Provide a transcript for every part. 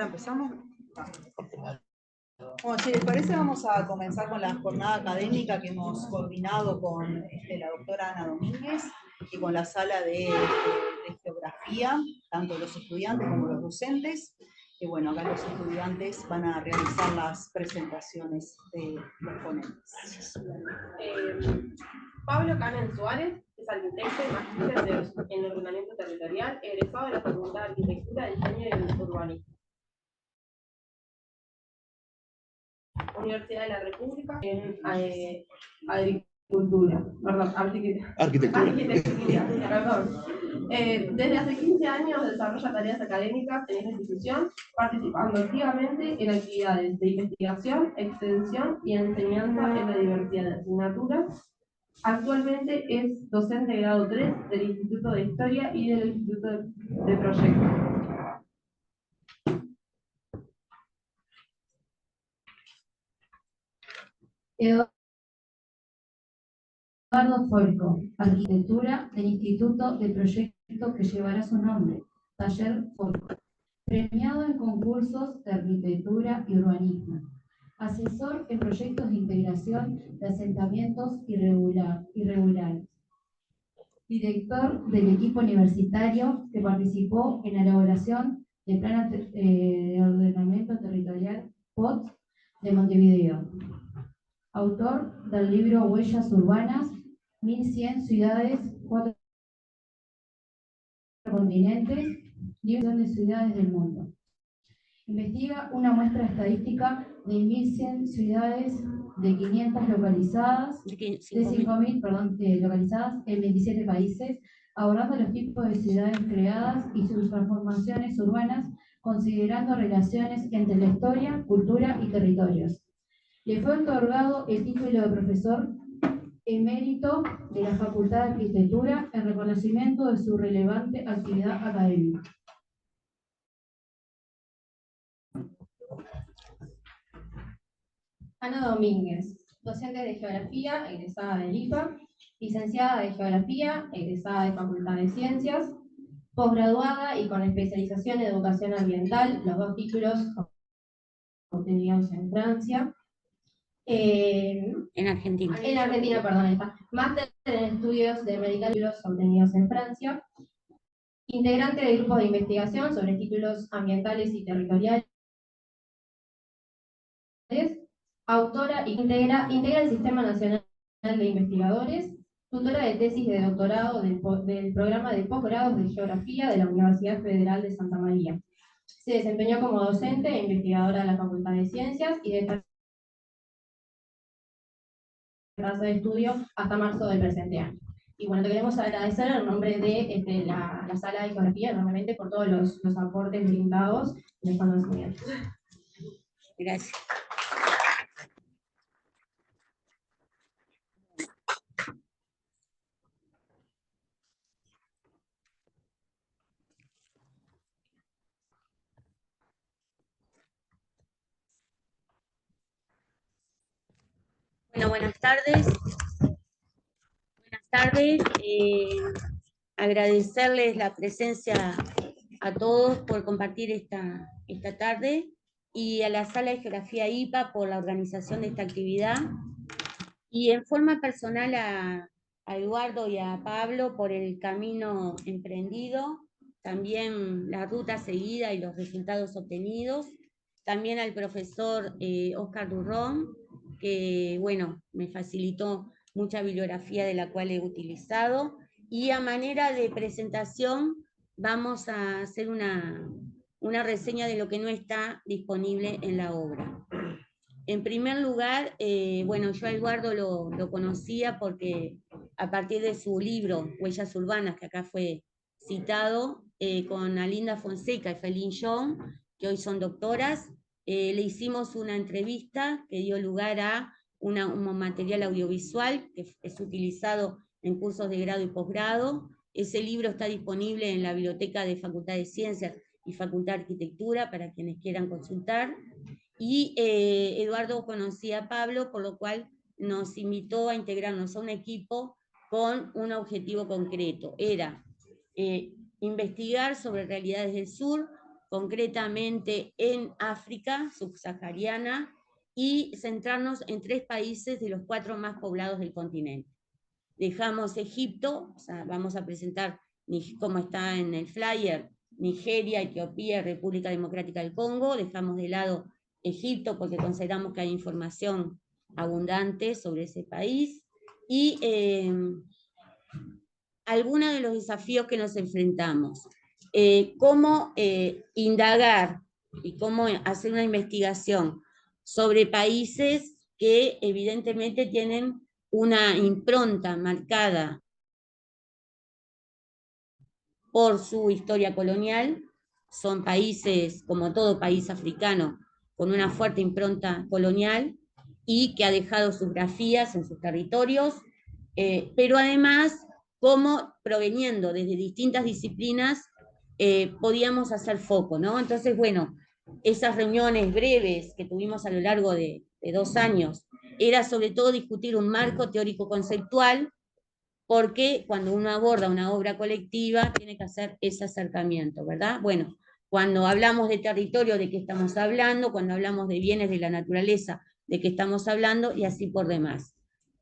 Ahora empezamos. Bueno, si les parece, vamos a comenzar con la jornada académica que hemos coordinado con la doctora Ana Domínguez y con la sala de geografía, tanto los estudiantes como los docentes. Y bueno, acá los estudiantes van a realizar las presentaciones de los ponentes. Pablo Canel Suárez es arquitecto y magíster en ordenamiento territorial, egresado de la Facultad de Arquitectura, Diseño y Urbanismo. Universidad de la República en agricultura, perdón, arquitectura, perdón. Desde hace 15 años desarrolla tareas académicas en esta institución, participando activamente en actividades de investigación, extensión y enseñanza en la diversidad de asignaturas. Actualmente es docente de grado 3 del Instituto de Historia y del Instituto de Proyectos. Eduardo Folco, Arquitectura del Instituto de Proyectos que llevará su nombre, Taller Folco, premiado en concursos de arquitectura y urbanismo, asesor en proyectos de integración de asentamientos irregulares, director del equipo universitario que participó en la elaboración del Plan de Ordenamiento Territorial POT de Montevideo, autor del libro Huellas Urbanas, 1100 ciudades, 4 continentes, libro de ciudades del mundo. Investiga una muestra estadística de 1100 ciudades de 500 localizadas, de 5.000 localizadas en 27 países, abordando los tipos de ciudades creadas y sus transformaciones urbanas, considerando relaciones entre la historia, cultura y territorios. Le fue otorgado el título de profesor emérito de la Facultad de Arquitectura en reconocimiento de su relevante actividad académica. Ana Domínguez, docente de Geografía, egresada del IFA, licenciada de Geografía, egresada de Facultad de Ciencias, posgraduada y con especialización en Educación Ambiental, los 2 títulos obtenidos en Francia. En Argentina, perdón, está. Máster en Estudios de Medical, títulos obtenidos en Francia. Integrante de grupos de investigación sobre títulos ambientales y territoriales. Autora y integra el Sistema Nacional de Investigadores, tutora de tesis de doctorado del programa de posgrados de Geografía de la Universidad Federal de Santa María. Se desempeñó como docente e investigadora de la Facultad de Ciencias y de tasa de estudio hasta marzo del presente año. Y bueno, te queremos agradecer en nombre de la Sala de Geografía, enormemente por todos los aportes brindados y los conocimientos. Gracias. Bueno, buenas tardes. Agradecerles la presencia a todos por compartir esta tarde y a la Sala de Geografía IPA por la organización de esta actividad y en forma personal a Eduardo y a Pablo por el camino emprendido, también la ruta seguida y los resultados obtenidos, también al profesor Oscar Durrón, que bueno, me facilitó mucha bibliografía de la cual he utilizado, y a manera de presentación vamos a hacer una reseña de lo que no está disponible en la obra. En primer lugar, bueno, yo a Eduardo lo conocía porque a partir de su libro, Huellas Urbanas, que acá fue citado, con Alinda Fonseca y Felín Young, que hoy son doctoras, le hicimos una entrevista que dio lugar a un material audiovisual que es utilizado en cursos de grado y posgrado. Ese libro está disponible en la biblioteca de Facultad de Ciencias y Facultad de Arquitectura para quienes quieran consultar. Y Eduardo conocía a Pablo, por lo cual nos invitó a integrarnos a un equipo con un objetivo concreto. Era investigar sobre realidades del sur, concretamente en África subsahariana, y centrarnos en 3 países de los 4 más poblados del continente. Dejamos Egipto, o sea, vamos a presentar como está en el flyer, Nigeria, Etiopía, República Democrática del Congo. Dejamos de lado Egipto porque consideramos que hay información abundante sobre ese país, y algunos de los desafíos que nos enfrentamos. Cómo indagar y cómo hacer una investigación sobre países que evidentemente tienen una impronta marcada por su historia colonial. Son países, como todo país africano, con una fuerte impronta colonial y que ha dejado sus grafías en sus territorios, pero además, como proveniendo desde distintas disciplinas, podíamos hacer foco, ¿no? Entonces, bueno, esas reuniones breves que tuvimos a lo largo de 2 años, era sobre todo discutir un marco teórico-conceptual, porque cuando uno aborda una obra colectiva tiene que hacer ese acercamiento, ¿verdad? Bueno, cuando hablamos de territorio, ¿de qué estamos hablando? Cuando hablamos de bienes de la naturaleza, ¿de qué estamos hablando? Y así por demás.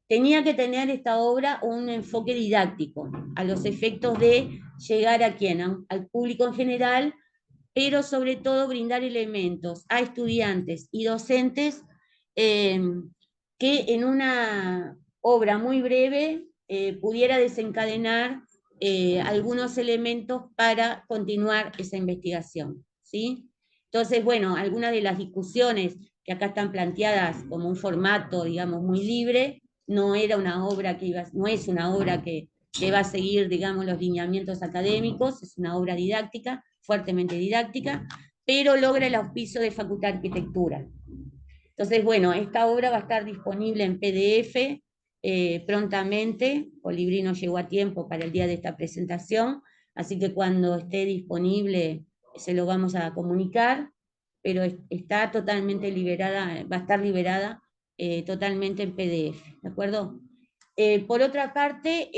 Tenía que tener esta obra un enfoque didáctico, a los efectos de llegar a quién, al público en general, pero sobre todo brindar elementos a estudiantes y docentes que en una obra muy breve pudiera desencadenar algunos elementos para continuar esa investigación, ¿sí? Entonces, bueno, algunas de las discusiones que acá están planteadas como un formato, digamos, muy libre, no era una obra que iba, no es una obra que va a seguir, digamos, los lineamientos académicos, es una obra didáctica, fuertemente didáctica, pero logra el auspicio de Facultad de Arquitectura. Entonces, bueno, esta obra va a estar disponible en PDF prontamente. Colibrí no llegó a tiempo para el día de esta presentación, así que cuando esté disponible se lo vamos a comunicar, pero está totalmente liberada, va a estar liberada totalmente en PDF, ¿de acuerdo? Por otra parte,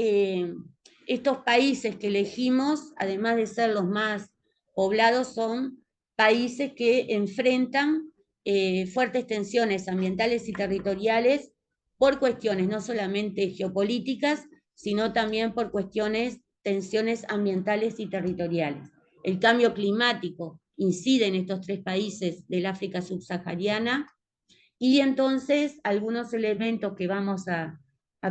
estos países que elegimos, además de ser los más poblados, son países que enfrentan fuertes tensiones ambientales y territoriales por cuestiones no solamente geopolíticas, sino también por cuestiones, tensiones ambientales y territoriales. El cambio climático incide en estos 3 países del África subsahariana, y entonces algunos elementos que vamos a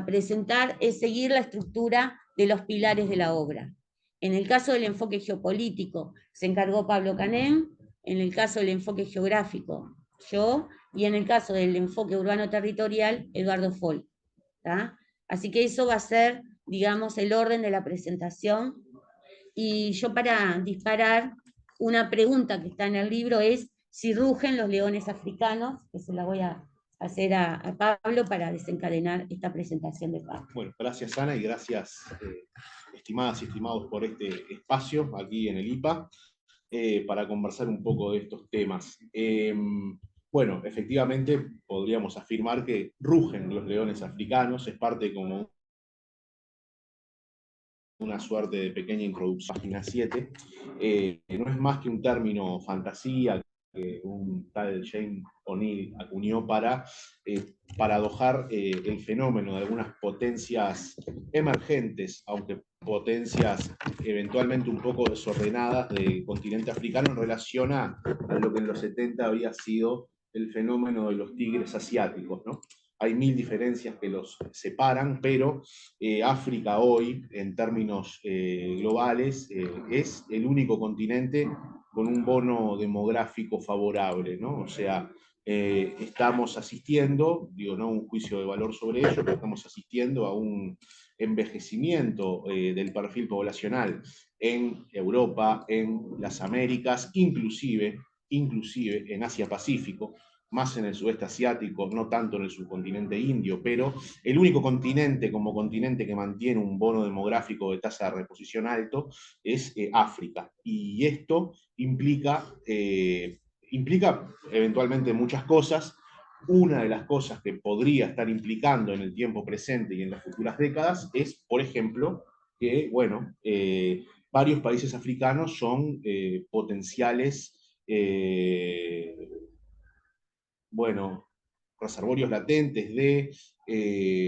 presentar es seguir la estructura de los pilares de la obra. En el caso del enfoque geopolítico se encargó Pablo Canén, en el caso del enfoque geográfico yo, y en el caso del enfoque urbano-territorial Eduardo Folk, ¿tá? Así que eso va a ser, digamos, el orden de la presentación. Y yo, para disparar, una pregunta que está en el libro es si rugen los leones africanos, que se la voy a hacer a Pablo para desencadenar esta presentación de Pablo. Bueno, gracias Ana y gracias estimadas y estimados por este espacio aquí en el IPA para conversar un poco de estos temas. Bueno, efectivamente podríamos afirmar que rugen los leones africanos, es parte como una suerte de pequeña introducción. Página 7, no es más que un término fantasía que un tal James O'Neill acuñó para paradojar el fenómeno de algunas potencias emergentes, aunque potencias eventualmente un poco desordenadas del continente africano en relación a lo que en los 70 había sido el fenómeno de los tigres asiáticos, ¿no? Hay 1000 diferencias que los separan, pero África hoy, en términos globales, es el único continente con un bono demográfico favorable, ¿no? O sea, estamos asistiendo, digo, no un juicio de valor sobre ello, pero estamos asistiendo a un envejecimiento del perfil poblacional en Europa, en las Américas, inclusive en Asia-Pacífico, más en el sudeste asiático, no tanto en el subcontinente indio, pero el único continente como continente que mantiene un bono demográfico de tasa de reposición alto es África. Y esto implica eventualmente muchas cosas. Una de las cosas que podría estar implicando en el tiempo presente y en las futuras décadas es, por ejemplo, que, bueno, varios países africanos son potenciales, bueno, reservorios latentes de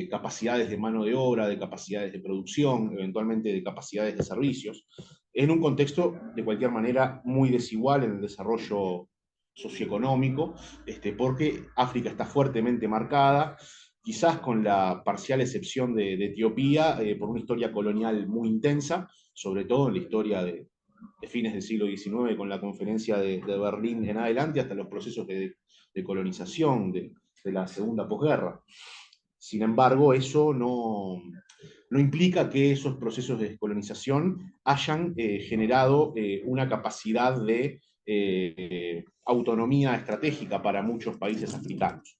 capacidades de mano de obra, de capacidades de producción, eventualmente de capacidades de servicios, en un contexto, de cualquier manera, muy desigual en el desarrollo socioeconómico, porque África está fuertemente marcada, quizás con la parcial excepción de Etiopía, por una historia colonial muy intensa, sobre todo en la historia de fines del siglo XIX, con la conferencia de Berlín en adelante, hasta los procesos de colonización de la segunda posguerra. Sin embargo, eso no implica que esos procesos de descolonización hayan generado una capacidad de autonomía estratégica para muchos países africanos.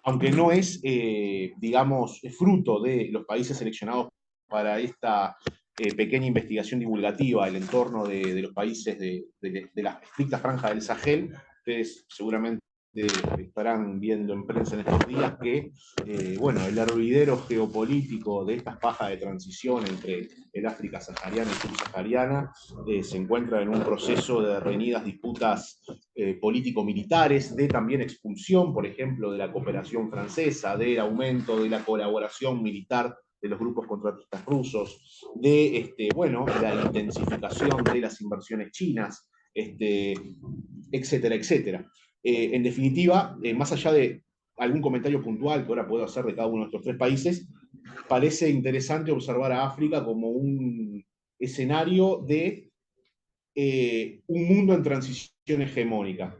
Aunque no es, digamos, fruto de los países seleccionados para esta pequeña investigación divulgativa, el entorno de los países de la estricta franja del Sahel, ustedes seguramente estarán viendo en prensa en estos días que bueno, el hervidero geopolítico de esta faja de transición entre el África sahariana y subsahariana se encuentra en un proceso de reñidas disputas político-militares, de también expulsión, por ejemplo, de la cooperación francesa, del aumento de la colaboración militar de los grupos contratistas rusos, de bueno, la intensificación de las inversiones chinas, etcétera, etcétera. En definitiva, más allá de algún comentario puntual que ahora puedo hacer de cada uno de estos tres países, parece interesante observar a África como un escenario de un mundo en transición hegemónica,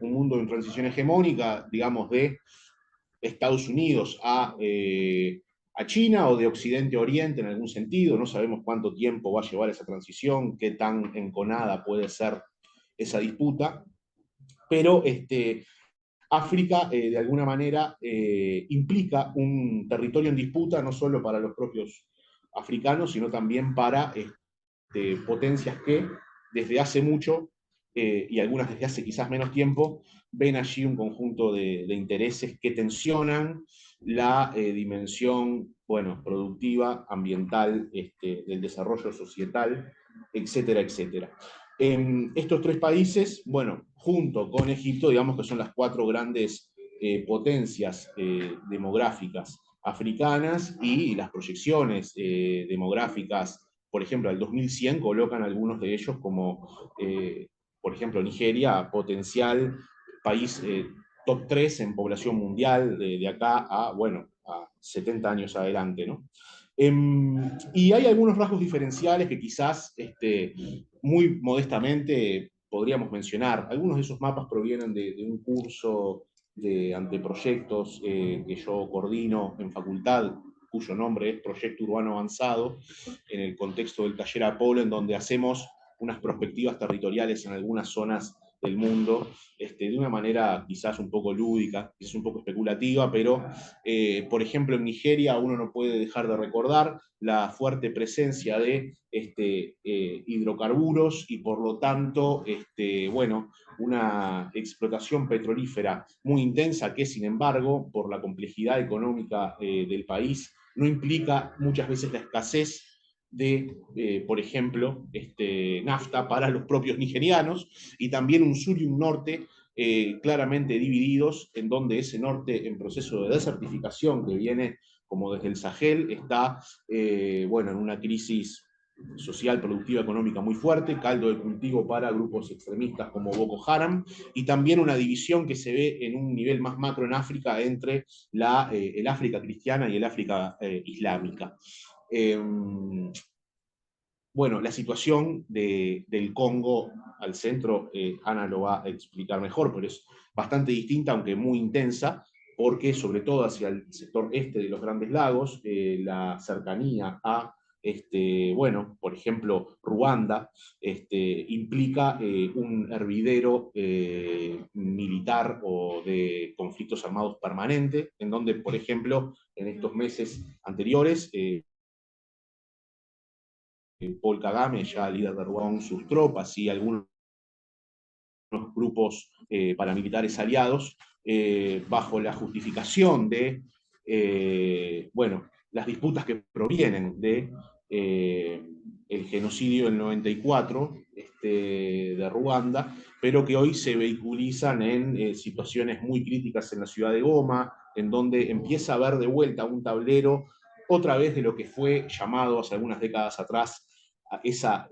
digamos, de Estados Unidos a China o de Occidente a Oriente en algún sentido. No sabemos cuánto tiempo va a llevar esa transición, qué tan enconada puede ser esa disputa, pero África, de alguna manera, implica un territorio en disputa no solo para los propios africanos, sino también para potencias que desde hace mucho, y algunas desde hace quizás menos tiempo, ven allí un conjunto de intereses que tensionan la dimensión, bueno, productiva, ambiental, del desarrollo societal, etcétera, etcétera. En estos tres países, bueno, junto con Egipto, digamos que son las cuatro grandes potencias demográficas africanas, y las proyecciones demográficas, por ejemplo, al 2100 colocan algunos de ellos como, por ejemplo, Nigeria, potencial país top 3 en población mundial de acá a, bueno, a 70 años adelante, ¿no? Y hay algunos rasgos diferenciales que quizás muy modestamente podríamos mencionar. Algunos de esos mapas provienen de un curso de anteproyectos que yo coordino en facultad, cuyo nombre es Proyecto Urbano Avanzado, en el contexto del taller Apolo, en donde hacemos unas perspectivas territoriales en algunas zonas del mundo, de una manera quizás un poco lúdica, quizás un poco especulativa, pero por ejemplo en Nigeria uno no puede dejar de recordar la fuerte presencia de hidrocarburos y por lo tanto, bueno, una explotación petrolífera muy intensa que, sin embargo, por la complejidad económica del país, no implica muchas veces la escasez de, por ejemplo, nafta para los propios nigerianos, y también un sur y un norte claramente divididos, en donde ese norte en proceso de desertificación que viene como desde el Sahel está, bueno, en una crisis social, productiva, económica muy fuerte, caldo de cultivo para grupos extremistas como Boko Haram, y también una división que se ve en un nivel más macro en África entre el África cristiana y el África islámica. Bueno, la situación del Congo al centro, Ana lo va a explicar mejor, pero es bastante distinta, aunque muy intensa, porque sobre todo hacia el sector este de los Grandes Lagos, la cercanía a, bueno, por ejemplo, Ruanda, implica un hervidero militar o de conflictos armados permanente, en donde, por ejemplo, en estos meses anteriores, Paul Kagame, ya líder de Ruanda, sus tropas y algunos grupos paramilitares aliados, bajo la justificación de, bueno, las disputas que provienen de el genocidio del 94 de Ruanda, pero que hoy se vehiculizan en situaciones muy críticas en la ciudad de Goma, en donde empieza a haber de vuelta un tablero, otra vez de lo que fue llamado hace algunas décadas atrás esa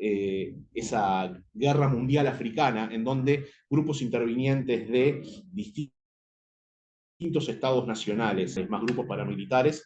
guerra mundial africana, en donde grupos intervinientes de distintos estados nacionales, más grupos paramilitares,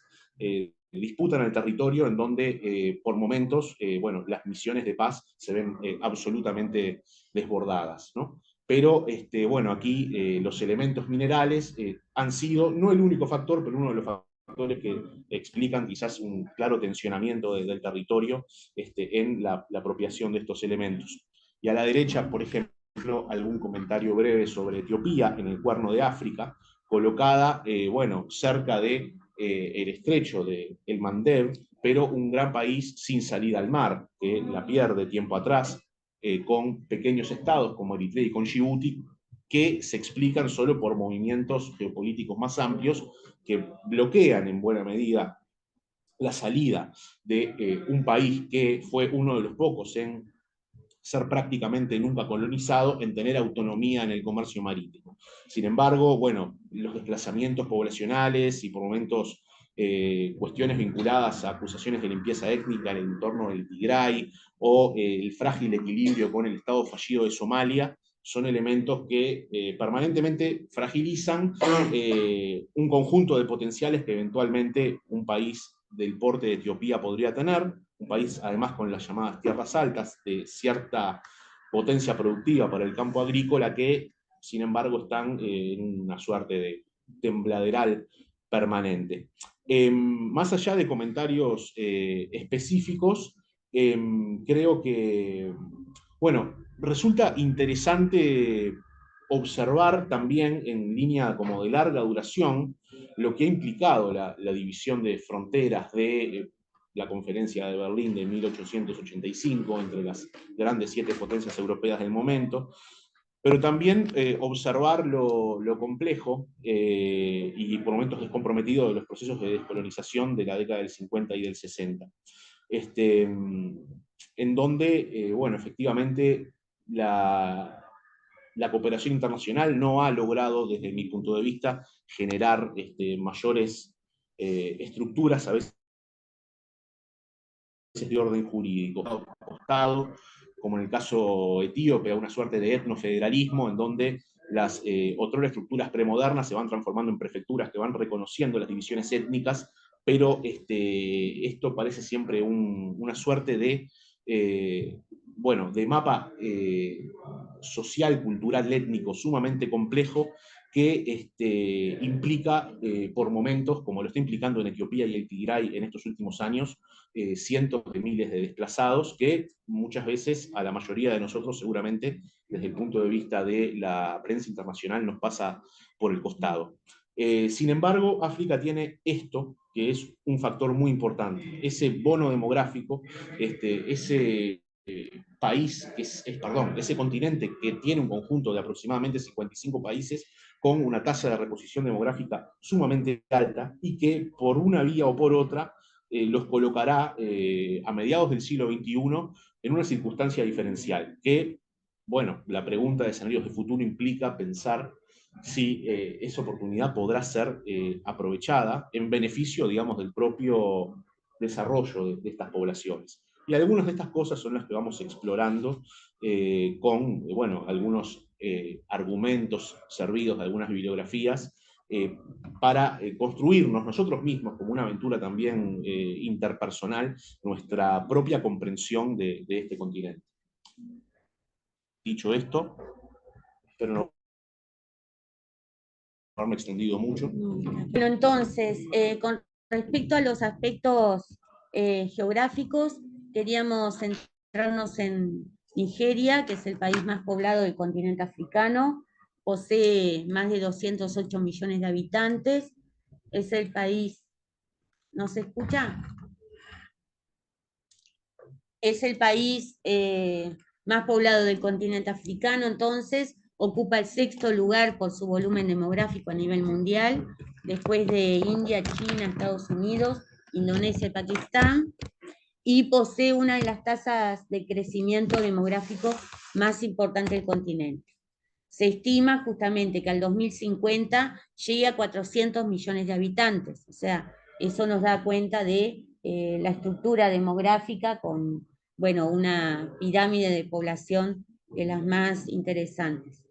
disputan el territorio, en donde por momentos, bueno, las misiones de paz se ven absolutamente desbordadas, ¿no? Pero, bueno, aquí los elementos minerales han sido, no el único factor, pero uno de los factores que explican quizás un claro tensionamiento del territorio en la apropiación de estos elementos. Y a la derecha, por ejemplo, algún comentario breve sobre Etiopía, en el Cuerno de África, colocada, bueno, cerca de el estrecho de El Mandeb, pero un gran país sin salida al mar, que la pierde tiempo atrás, con pequeños estados como Eritrea y con Djibouti, que se explican solo por movimientos geopolíticos más amplios que bloquean en buena medida la salida de un país que fue uno de los pocos en ser prácticamente nunca colonizado, en tener autonomía en el comercio marítimo. Sin embargo, bueno, los desplazamientos poblacionales y por momentos cuestiones vinculadas a acusaciones de limpieza étnica en el entorno del Tigray o el frágil equilibrio con el Estado fallido de Somalia, son elementos que permanentemente fragilizan un conjunto de potenciales que eventualmente un país del porte de Etiopía podría tener, un país además con las llamadas tierras altas, de cierta potencia productiva para el campo agrícola, que sin embargo están en una suerte de tembladeral permanente. Más allá de comentarios específicos, creo que, bueno, resulta interesante observar también en línea como de larga duración lo que ha implicado la división de fronteras de la Conferencia de Berlín de 1885 entre las grandes 7 potencias europeas del momento, pero también observar lo complejo y por momentos descomprometido de los procesos de descolonización de la década del 50 y del 60, en donde, bueno, efectivamente la cooperación internacional no ha logrado, desde mi punto de vista, generar mayores estructuras, a veces de orden jurídico, apostado, como en el caso etíope, a una suerte de etnofederalismo, en donde las otrora estructuras premodernas se van transformando en prefecturas que van reconociendo las divisiones étnicas, pero esto parece siempre una suerte de, bueno, de mapa social, cultural, étnico sumamente complejo, que implica por momentos, como lo está implicando en Etiopía y el Tigray en estos últimos años, cientos de miles de desplazados que muchas veces a la mayoría de nosotros seguramente desde el punto de vista de la prensa internacional nos pasa por el costado. Sin embargo, África tiene esto, que es un factor muy importante, ese bono demográfico, ese país, perdón, ese continente que tiene un conjunto de aproximadamente 55 países con una tasa de reposición demográfica sumamente alta y que por una vía o por otra los colocará a mediados del siglo XXI en una circunstancia diferencial, que, bueno, la pregunta de escenarios de futuro implica pensar si esa oportunidad podrá ser aprovechada en beneficio, digamos, del propio desarrollo de estas poblaciones. Y algunas de estas cosas son las que vamos explorando con, bueno, algunos argumentos servidos de algunas bibliografías para construirnos nosotros mismos, como una aventura también interpersonal, nuestra propia comprensión de este continente. Dicho esto, espero no haberme extendido mucho. Bueno, entonces, con respecto a los aspectos geográficos, queríamos centrarnos en Nigeria, que es el país más poblado del continente africano, posee más de 208 millones de habitantes, es el país, ¿no se escucha? Es el país más poblado del continente africano, entonces ocupa el 6º lugar por su volumen demográfico a nivel mundial, después de India, China, Estados Unidos, Indonesia y Pakistán. y posee una de las tasas de crecimiento demográfico más importantes del continente. Se estima justamente que al 2050 llegue a 400 millones de habitantes, o sea, eso nos da cuenta de la estructura demográfica con, bueno, una pirámide de población de las más interesantes.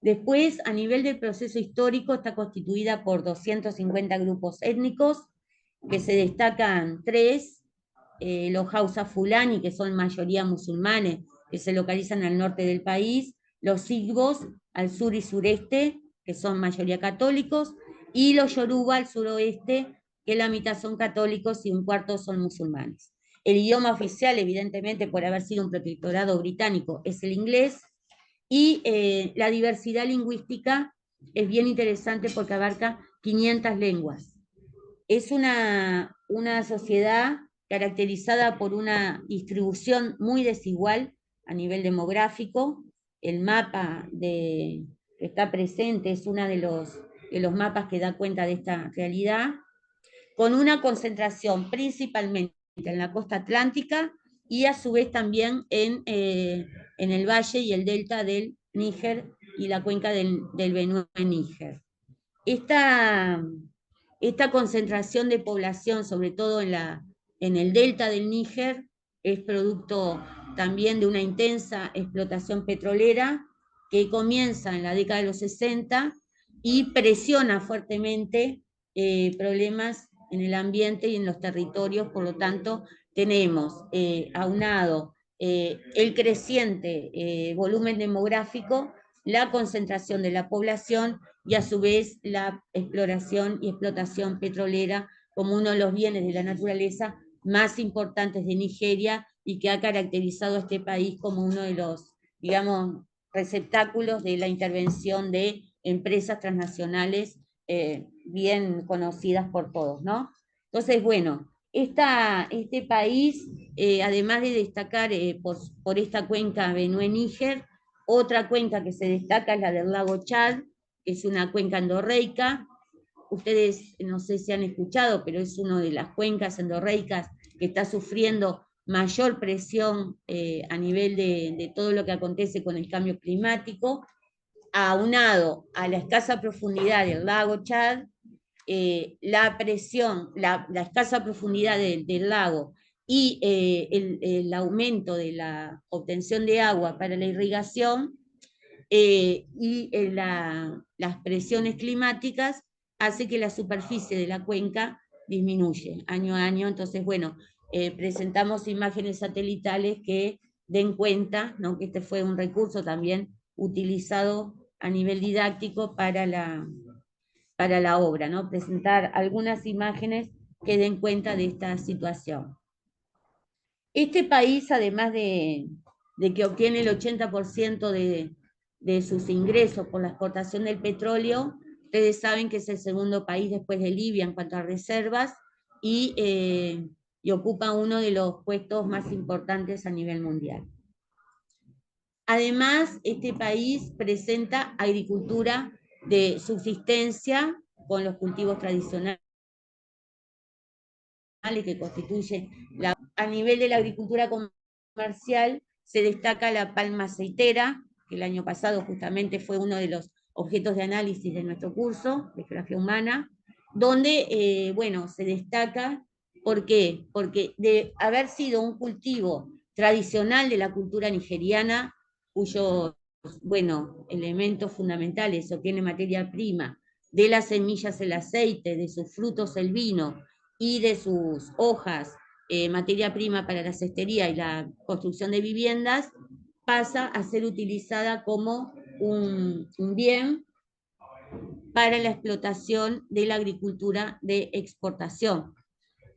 Después, a nivel del proceso histórico, está constituida por 250 grupos étnicos, que se destacan tres, los Hausa Fulani, que son mayoría musulmanes, que se localizan al norte del país, los Igbos al sur y sureste, que son mayoría católicos, y los Yoruba al suroeste, que la mitad son católicos y un cuarto son musulmanes. El idioma oficial, evidentemente, por haber sido un protectorado británico, es el inglés, y la diversidad lingüística es bien interesante porque abarca 500 lenguas. Es una sociedad caracterizada por una distribución muy desigual a nivel demográfico. El mapa que está presente es uno de los mapas que da cuenta de esta realidad, con una concentración principalmente en la costa atlántica y a su vez también en el valle y el delta del Níger y la cuenca del Benue-Níger. Esta concentración de población, sobre todo en el delta del Níger, es producto también de una intensa explotación petrolera que comienza en la década de los 60 y presiona fuertemente problemas en el ambiente y en los territorios. Por lo tanto, tenemos aunado el creciente volumen demográfico, la concentración de la población y a su vez la exploración y explotación petrolera como uno de los bienes de la naturaleza más importantes de Nigeria y que ha caracterizado a este país como uno de los, digamos, receptáculos de la intervención de empresas transnacionales bien conocidas por todos, ¿no? Entonces, bueno, este país, además de destacar por esta cuenca Benue-Níger, otra cuenca que se destaca es la del lago Chad, que es una cuenca endorreica. Ustedes no sé si han escuchado, pero es una de las cuencas endorreicas que está sufriendo mayor presión a nivel de todo lo que acontece con el cambio climático, aunado a la escasa profundidad del lago Chad, la presión, la escasa profundidad del lago y el aumento de la obtención de agua para la irrigación y las presiones climáticas hace que la superficie de la cuenca disminuye año a año. Entonces, bueno, presentamos imágenes satelitales que den cuenta, ¿no?, que este fue un recurso también utilizado a nivel didáctico para la obra, ¿no? Presentar algunas imágenes que den cuenta de esta situación. Este país, además de que obtiene el 80% de sus ingresos por la exportación del petróleo, ustedes saben que es el segundo país después de Libia en cuanto a reservas y ocupa uno de los puestos más importantes a nivel mundial. Además, este país presenta agricultura de subsistencia con los cultivos tradicionales que constituyen a nivel de la agricultura comercial se destaca la palma aceitera, que el año pasado justamente fue uno de los objetos de análisis de nuestro curso de geografía humana, donde, bueno, se destaca, ¿por qué? Porque de haber sido un cultivo tradicional de la cultura nigeriana, cuyos, bueno, elementos fundamentales obtiene materia prima, de las semillas el aceite, de sus frutos el vino, y de sus hojas, materia prima para la cestería y la construcción de viviendas, pasa a ser utilizada como un bien para la explotación de la agricultura de exportación.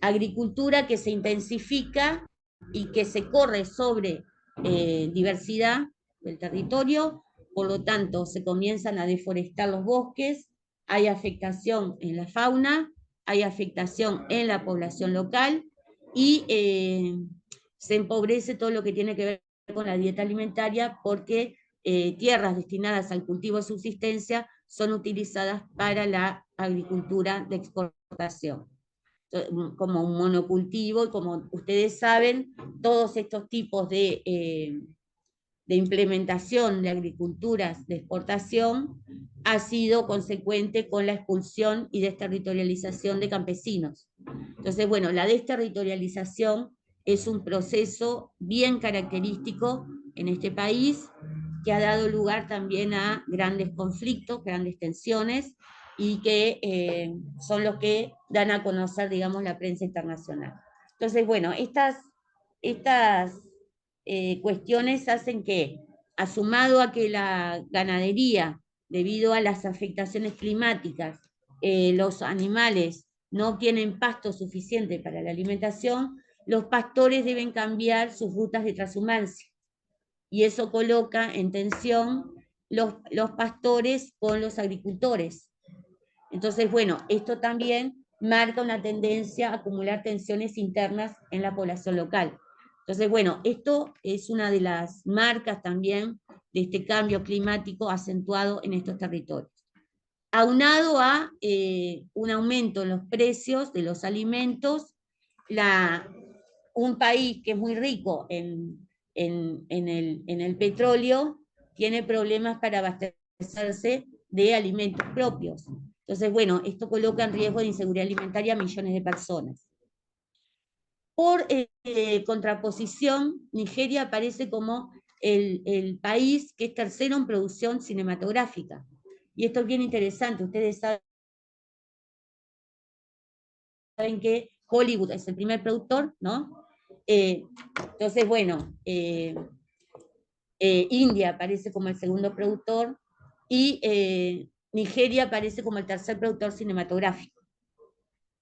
Agricultura que se intensifica y que se corre sobre diversidad del territorio, por lo tanto se comienzan a deforestar los bosques, hay afectación en la fauna, hay afectación en la población local y se empobrece todo lo que tiene que ver con la dieta alimentaria porque tierras destinadas al cultivo de subsistencia son utilizadas para la agricultura de exportación. como un monocultivo, y como ustedes saben, todos estos tipos de implementación de agriculturas de exportación ha sido consecuente con la expulsión y desterritorialización de campesinos. Entonces, bueno, la desterritorialización es un proceso bien característico en este país, que ha dado lugar también a grandes conflictos, grandes tensiones, y que son los que dan a conocer, digamos, la prensa internacional. Entonces, bueno, estas cuestiones hacen que, asumado a que la ganadería, debido a las afectaciones climáticas, los animales no tienen pasto suficiente para la alimentación, los pastores deben cambiar sus rutas de trashumancia. Y eso coloca en tensión los pastores con los agricultores. Entonces, bueno, esto también marca una tendencia a acumular tensiones internas en la población local. Entonces, bueno, esto es una de las marcas también de este cambio climático acentuado en estos territorios. Aunado a un aumento en los precios de los alimentos, un país que es muy rico en el petróleo tiene problemas para abastecerse de alimentos propios. Entonces, bueno, esto coloca en riesgo de inseguridad alimentaria a millones de personas. Por contraposición, Nigeria aparece como el país que es tercero en producción cinematográfica. Y esto es bien interesante. Ustedes saben que Hollywood es el primer productor, ¿no? Entonces, bueno, India aparece como el segundo productor y Nigeria aparece como el tercer productor cinematográfico.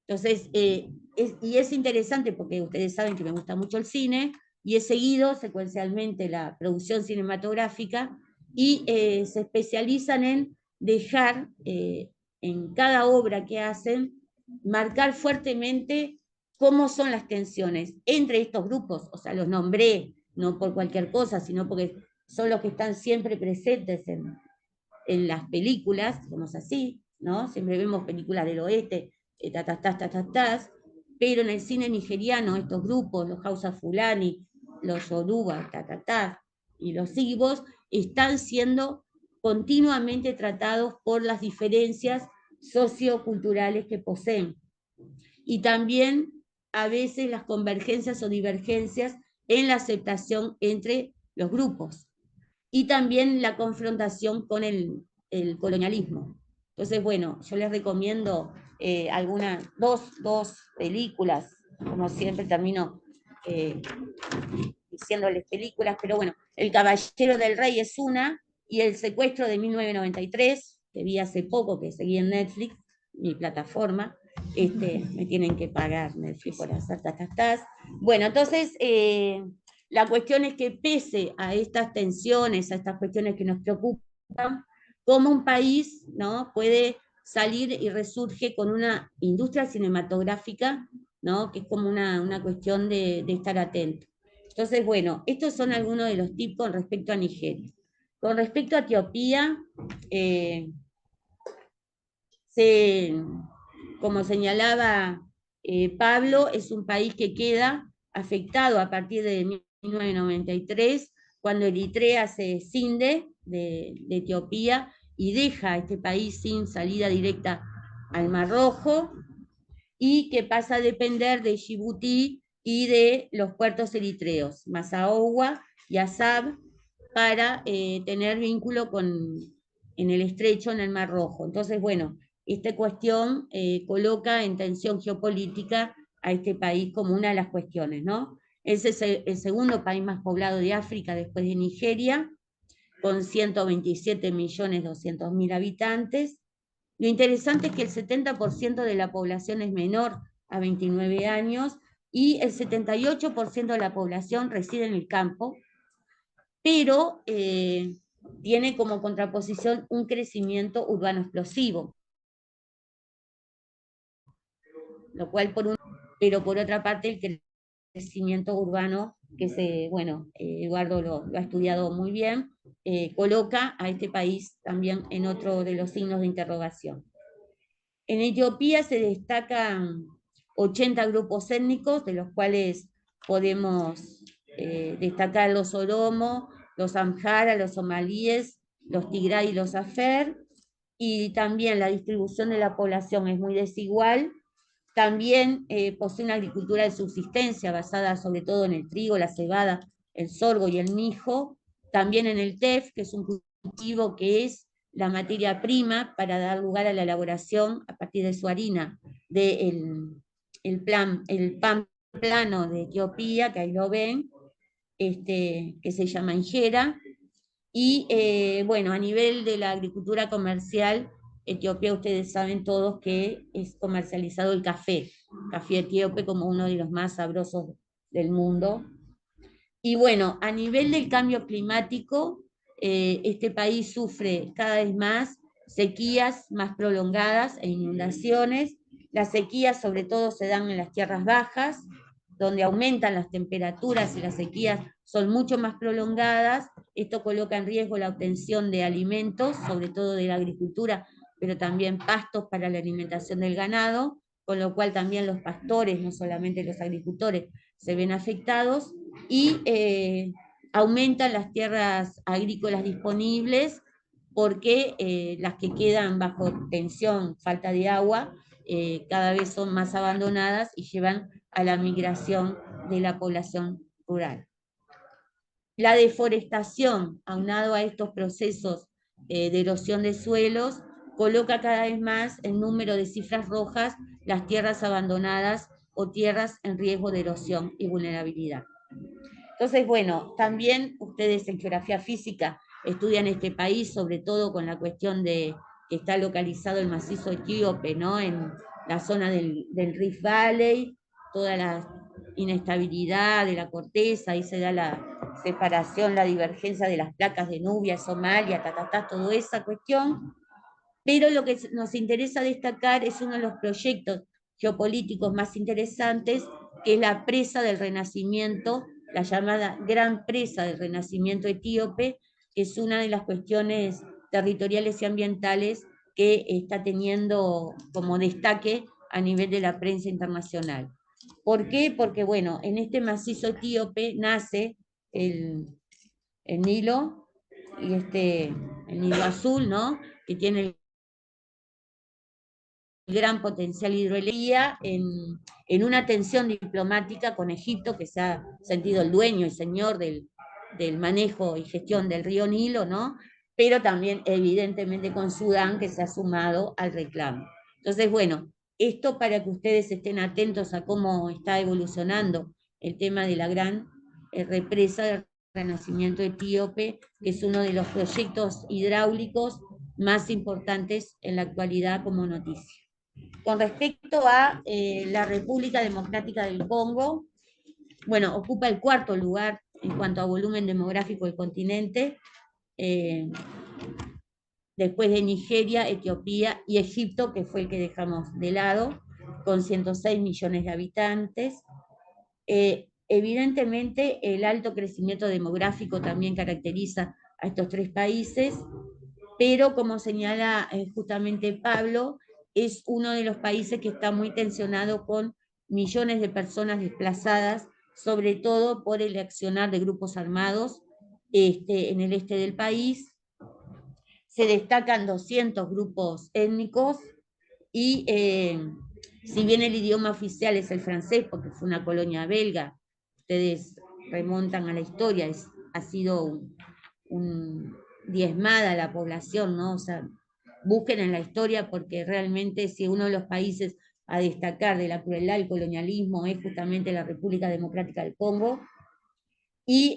Entonces, y es interesante porque ustedes saben que me gusta mucho el cine, y he seguido secuencialmente la producción cinematográfica, y se especializan en dejar en cada obra que hacen, marcar fuertemente cómo son las tensiones entre estos grupos. O sea, los nombré no por cualquier cosa, sino porque son los que están siempre presentes en las películas, somos así, ¿no? Siempre vemos películas del oeste, pero en el cine nigeriano estos grupos, los Hausa Fulani, los Yoruba, y los Igbos, están siendo continuamente tratados por las diferencias socioculturales que poseen. Y también a veces las convergencias o divergencias en la aceptación entre los grupos. Y también la confrontación con el colonialismo. Entonces, bueno, yo les recomiendo dos películas, como siempre termino diciéndoles películas, pero bueno, El Caballero del Rey es una, y El Secuestro de 1993, que vi hace poco, que seguí en Netflix, mi plataforma. Me tienen que pagar Netflix por hacer Bueno, entonces, la cuestión es que pese a estas tensiones, a estas cuestiones que nos preocupan, como un país, ¿no?, puede salir y resurge con una industria cinematográfica, ¿no?, que es como una cuestión de estar atento. Entonces, bueno, estos son algunos de los tipos respecto a Nigeria. Con respecto a Etiopía, como señalaba Pablo, es un país que queda afectado a partir de 1993, cuando Eritrea se escinde de Etiopía y deja a este país sin salida directa al Mar Rojo, y que pasa a depender de Djibouti y de los puertos eritreos, Massaoua y Asab, para tener vínculo en el estrecho, en el Mar Rojo. Entonces, bueno, esta cuestión coloca en tensión geopolítica a este país como una de las cuestiones, ¿no? Ese es el segundo país más poblado de África después de Nigeria, con 127.200.000 habitantes. Lo interesante es que el 70% de la población es menor a 29 años y el 78% de la población reside en el campo, pero tiene como contraposición un crecimiento urbano explosivo. Lo cual pero por otra parte el crecimiento urbano, que Eduardo lo ha estudiado muy bien, coloca a este país también en otro de los signos de interrogación. En Etiopía se destacan 80 grupos étnicos, de los cuales podemos destacar los oromo, los amhara, los somalíes, los tigray y los afer, y también la distribución de la población es muy desigual. También posee una agricultura de subsistencia basada sobre todo en el trigo, la cebada, el sorgo y el mijo, también en el tef, que es un cultivo que es la materia prima para dar lugar a la elaboración a partir de su harina el pan plano de Etiopía, que ahí lo ven, que se llama injera. Y bueno, a nivel de la agricultura comercial, Etiopía, ustedes saben todos que es comercializado el café etíope como uno de los más sabrosos del mundo. Y bueno, a nivel del cambio climático, este país sufre cada vez más sequías más prolongadas e inundaciones. Las sequías sobre todo se dan en las tierras bajas, donde aumentan las temperaturas y las sequías son mucho más prolongadas. Esto coloca en riesgo la obtención de alimentos, sobre todo de la agricultura, pero también pastos para la alimentación del ganado, con lo cual también los pastores, no solamente los agricultores, se ven afectados, y aumentan las tierras agrícolas disponibles porque las que quedan bajo tensión, falta de agua, cada vez son más abandonadas y llevan a la migración de la población rural. La deforestación, aunado a estos procesos de erosión de suelos, coloca cada vez más en número de cifras rojas las tierras abandonadas o tierras en riesgo de erosión y vulnerabilidad. Entonces, bueno, también ustedes en geografía física estudian este país, sobre todo con la cuestión de que está localizado el macizo etíope, ¿no? En la zona del Rift Valley, toda la inestabilidad de la corteza, ahí se da la separación, la divergencia de las placas de Nubia, Somalia, toda esa cuestión. Pero lo que nos interesa destacar es uno de los proyectos geopolíticos más interesantes, que es la presa del Renacimiento, la llamada Gran Presa del Renacimiento etíope, que es una de las cuestiones territoriales y ambientales que está teniendo como destaque a nivel de la prensa internacional. ¿Por qué? Porque, bueno, en este macizo etíope nace el Nilo, y el Nilo azul, ¿no? Que tiene el gran potencial hidroeléctrica en una tensión diplomática con Egipto, que se ha sentido el dueño y señor del manejo y gestión del río Nilo, ¿no? Pero también evidentemente con Sudán, que se ha sumado al reclamo. Entonces, bueno, esto para que ustedes estén atentos a cómo está evolucionando el tema de la gran represa del Renacimiento etíope, que es uno de los proyectos hidráulicos más importantes en la actualidad como noticia. Con respecto a la República Democrática del Congo, bueno, ocupa el 4º lugar en cuanto a volumen demográfico del continente, después de Nigeria, Etiopía y Egipto, que fue el que dejamos de lado, con 106 millones de habitantes. Evidentemente, el alto crecimiento demográfico también caracteriza a estos 3 países, pero como señala justamente Pablo, es uno de los países que está muy tensionado con millones de personas desplazadas, sobre todo por el accionar de grupos armados en el este del país. Se destacan 200 grupos étnicos y si bien el idioma oficial es el francés, porque fue una colonia belga, ustedes remontan a la historia, ha sido diezmada la población, ¿no? O sea, busquen en la historia, porque realmente si uno de los países a destacar de la crueldad del colonialismo es justamente la República Democrática del Congo. Y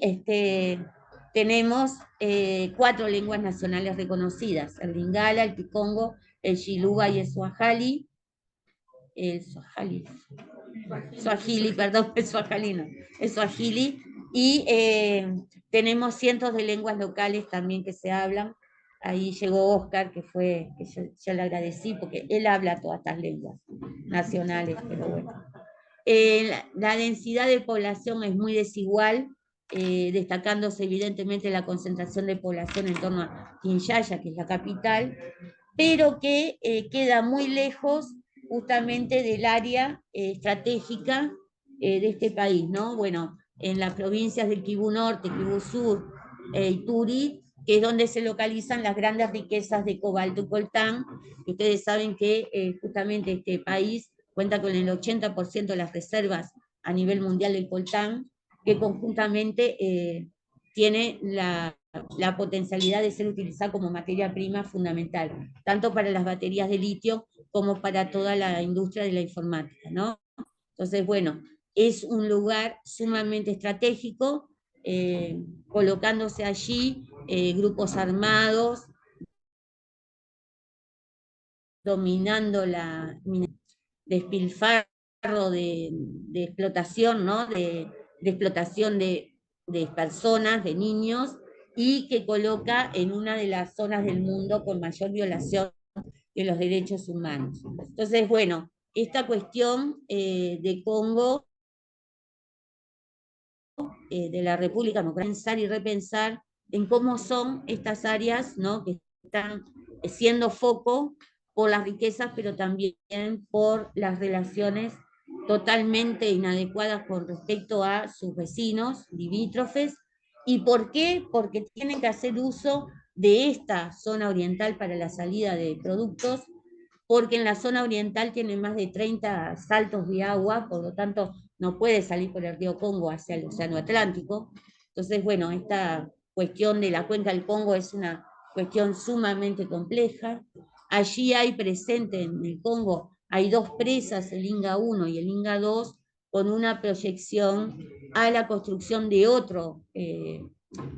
tenemos 4 lenguas nacionales reconocidas: el lingala, el kikongo, el chiluba y el swahili. El swahili, y tenemos cientos de lenguas locales también que se hablan. Ahí llegó Oscar, que yo le agradecí, porque él habla todas estas lenguas nacionales, pero bueno. La densidad de población es muy desigual, destacándose evidentemente la concentración de población en torno a Kinshasa, que es la capital, pero que queda muy lejos justamente del área estratégica de este país, ¿no? Bueno, en las provincias del Quibú Norte, Quibú Sur y Turi, que es donde se localizan las grandes riquezas de cobalto y coltán, que ustedes saben que justamente este país cuenta con el 80% de las reservas a nivel mundial del coltán, que conjuntamente tiene la potencialidad de ser utilizada como materia prima fundamental, tanto para las baterías de litio como para toda la industria de la informática, ¿no? Entonces, bueno, es un lugar sumamente estratégico, colocándose allí grupos armados, dominando la despilfarro de explotación, ¿no? De explotación de personas, de niños, y que coloca en una de las zonas del mundo con mayor violación de los derechos humanos. Entonces, bueno, esta cuestión de Congo, de la República Democrática, pensar y repensar en cómo son estas áreas, ¿no? Que están siendo foco por las riquezas, pero también por las relaciones totalmente inadecuadas con respecto a sus vecinos limítrofes. ¿Y por qué? Porque tienen que hacer uso de esta zona oriental para la salida de productos, porque en la zona oriental tienen más de 30 saltos de agua, por lo tanto no puede salir por el río Congo hacia el Océano Atlántico. Entonces, bueno, esta cuestión de la cuenca del Congo es una cuestión sumamente compleja. Allí hay presente en el Congo, hay dos presas, el Inga 1 y el Inga 2, con una proyección a la construcción de otro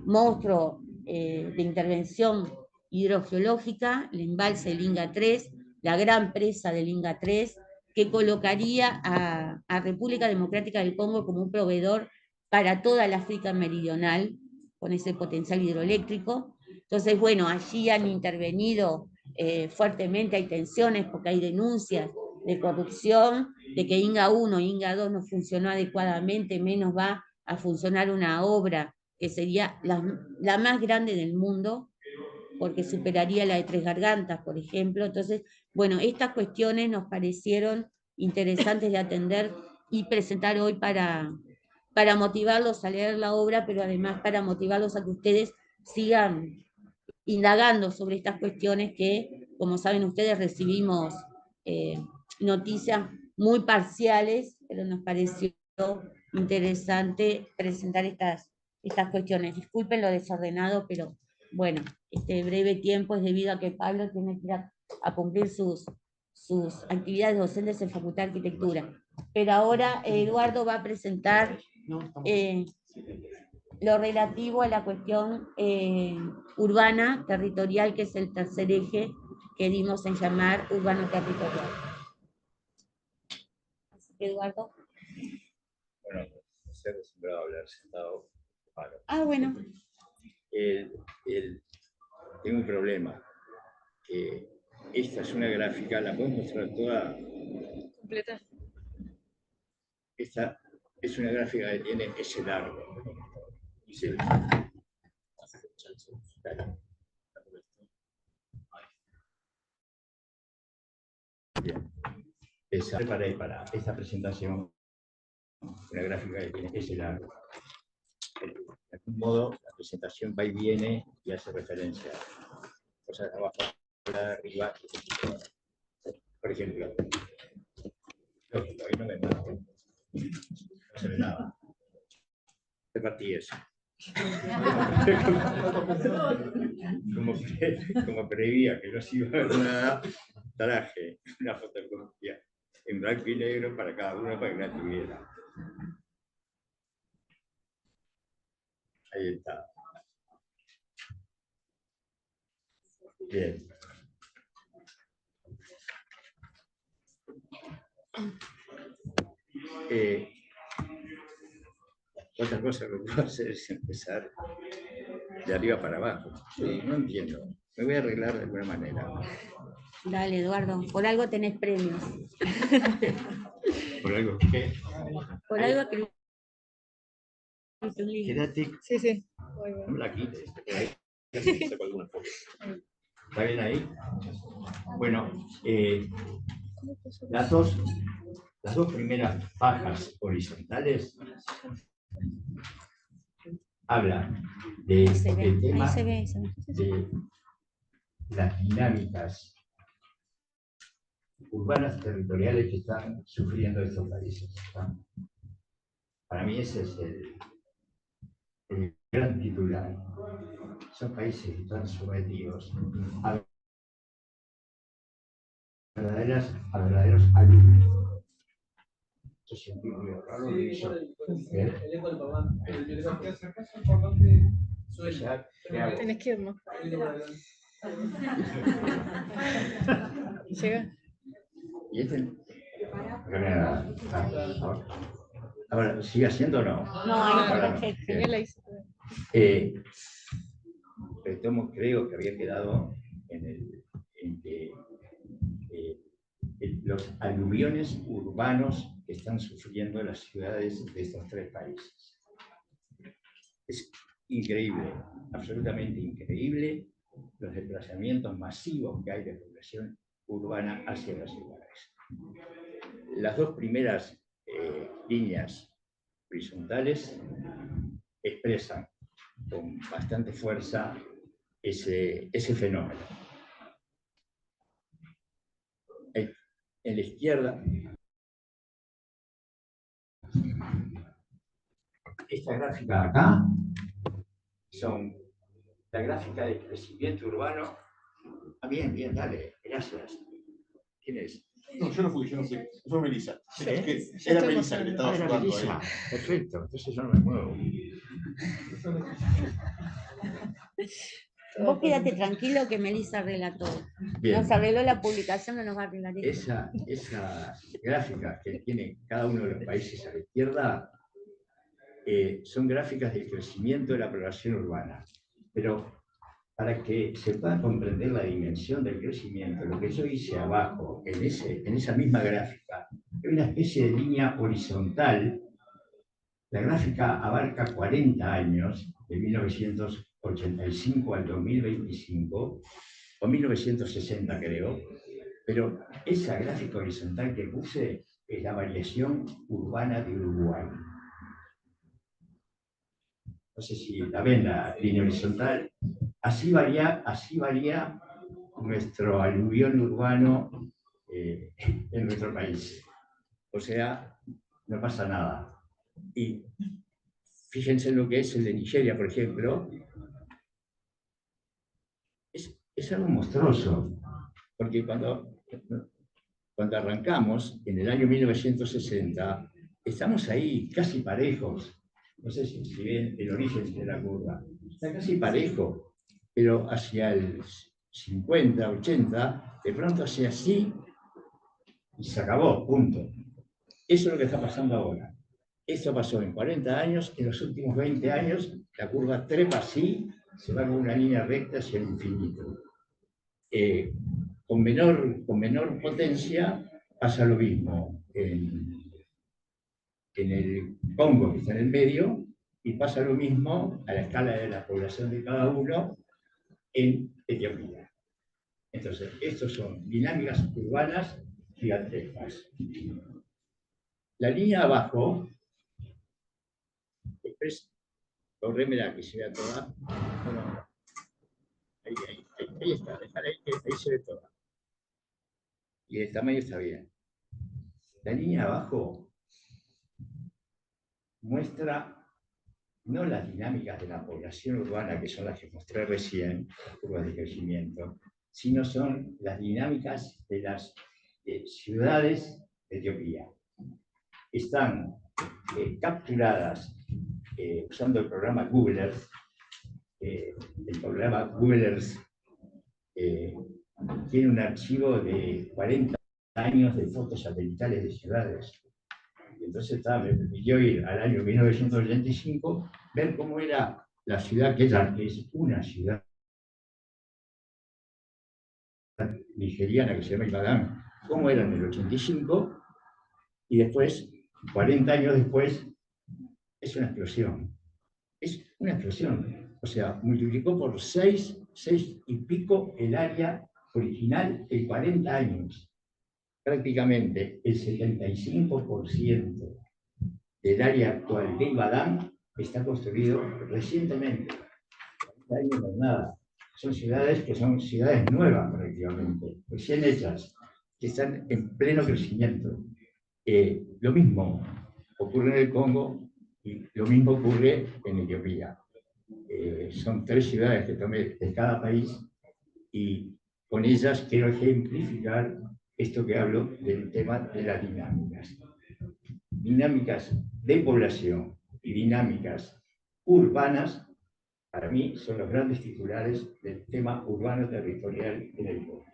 monstruo de intervención hidrogeológica, el embalse del Inga 3, la gran presa del Inga 3, que colocaría a República Democrática del Congo como un proveedor para toda el África meridional, con ese potencial hidroeléctrico. Entonces, bueno, allí han intervenido fuertemente, hay tensiones porque hay denuncias de corrupción, de que Inga 1 e Inga 2 no funcionó adecuadamente, menos va a funcionar una obra que sería la más grande del mundo, porque superaría la de Tres Gargantas, por ejemplo. Entonces, bueno, estas cuestiones nos parecieron interesantes de atender y presentar hoy para motivarlos a leer la obra, pero además para motivarlos a que ustedes sigan indagando sobre estas cuestiones que, como saben ustedes, recibimos noticias muy parciales, pero nos pareció interesante presentar estas cuestiones. Disculpen lo desordenado, pero bueno, este breve tiempo es debido a que Pablo tiene que ir a cumplir sus actividades docentes en Facultad de Arquitectura. Pero ahora Eduardo va a presentar lo relativo a la cuestión urbana, territorial, que es el tercer eje que dimos en llamar urbano-territorial. Eduardo. Bueno, estoy acostumbrado a hablar sentado. Ah, bueno. Tengo un problema. Esta es una gráfica, la puedes mostrar toda. Completa. Esta es una gráfica que tiene ese largo. Sí. Bien. Preparé para esta presentación una gráfica que tiene ese largo. De algún modo, la presentación va y viene y hace referencia a cosas de abajo, de arriba. Por ejemplo, lógico, ahí no me muevo. No se ve nada. Repartí eso. Como prevía que no se iba a ver nada, traje una fotocopia en blanco y negro para cada uno para que la tuviera. Ahí está. Bien. Otra cosa que puedo hacer es empezar de arriba para abajo. Sí, no entiendo. Me voy a arreglar de alguna manera. Dale, Eduardo. Por algo tenés premios. ¿Por algo qué? Por algo que... Quédate. Sí, sí. No me la quites. ¿Está bien ahí? Bueno, Las dos primeras fajas horizontales hablan Ahí se ve, del tema ahí se ve, ahí se ve. de las dinámicas urbanas territoriales que están sufriendo estos países. Para mí ese es el gran titular. Son países que están sometidos a verdaderos alumnos. Yo sentí muy raro de eso. Tienes que ir, ¿no? Llega. ¿Y este? Ahora, ¿sigue haciendo o no? No, ahí está perfecto. Genial, ahí se ve. Creo que había quedado en que los aluviones urbanos que están sufriendo las ciudades de estos tres países. Es increíble, absolutamente increíble, los desplazamientos masivos que hay de población urbana hacia las ciudades. Las dos primeras líneas horizontales expresan con bastante fuerza ese fenómeno. En la izquierda, esta gráfica acá son la gráfica de crecimiento urbano. Ah, bien, dale, gracias. ¿Quién es? No, yo no fui, yo no sé. Fue Melissa. ¿Eh? Era Melissa que le estaba Era ayudando Melissa. ahí. Perfecto, entonces yo no me muevo. Vos quédate tranquilo que Melissa arregla todo. Bien. Nos arregló la publicación, no nos va a arreglar esto. Esa gráfica que tiene cada uno de los países a la izquierda son gráficas del crecimiento de la población urbana. Pero para que se pueda comprender la dimensión del crecimiento, lo que yo hice abajo, en esa misma gráfica, es una especie de línea horizontal. La gráfica abarca 40 años, de 1985 al 2025, o 1960 creo, pero esa gráfica horizontal que puse es la variación urbana de Uruguay. No sé si la ven, la línea horizontal. Así varía nuestro aluvión urbano en nuestro país. O sea, no pasa nada. Y fíjense en lo que es el de Nigeria, por ejemplo. Es algo monstruoso, porque cuando arrancamos, en el año 1960, estamos ahí casi parejos. No sé si ven el origen de la curva. Está casi parejo, pero hacia el 50, 80, de pronto hace así y se acabó, punto. Eso es lo que está pasando ahora. Esto pasó en 40 años, en los últimos 20 años, la curva trepa así, se va con una línea recta hacia el infinito. Con menor potencia pasa lo mismo en el Congo, que está en el medio, y pasa lo mismo a la escala de la población de cada uno en Etiopía. Entonces, estos son dinámicas urbanas gigantescas. La línea abajo, corrémela que se vea toda. Bueno, ahí está, déjala ahí se ve toda. Y el tamaño está bien. La línea abajo muestra no las dinámicas de la población urbana, que son las que mostré recién, curvas de crecimiento, sino son las dinámicas de las ciudades de Etiopía. Están capturadas usando el programa Google Earth. El programa Google Earth tiene un archivo de 40 años de fotos satelitales de ciudades. Y entonces me permitió ir al año 1985, ver cómo era la ciudad, que es una ciudad nigeriana que se llama Ibadan, cómo era en el 85, y después, 40 años después, es una explosión. Es una explosión. O sea, multiplicó por 6 y pico el área original en 40 años. prácticamente el 75% del área actual de Ibadán está construido recientemente. No hay nada. Son ciudades que son ciudades nuevas prácticamente, recién hechas, que están en pleno crecimiento. Lo mismo ocurre en el Congo y lo mismo ocurre en Etiopía. Son 3 ciudades que tomé de cada país y con ellas quiero ejemplificar esto que hablo del tema de las dinámicas. Dinámicas de población y dinámicas urbanas, para mí, son los grandes titulares del tema urbano territorial en el Congo.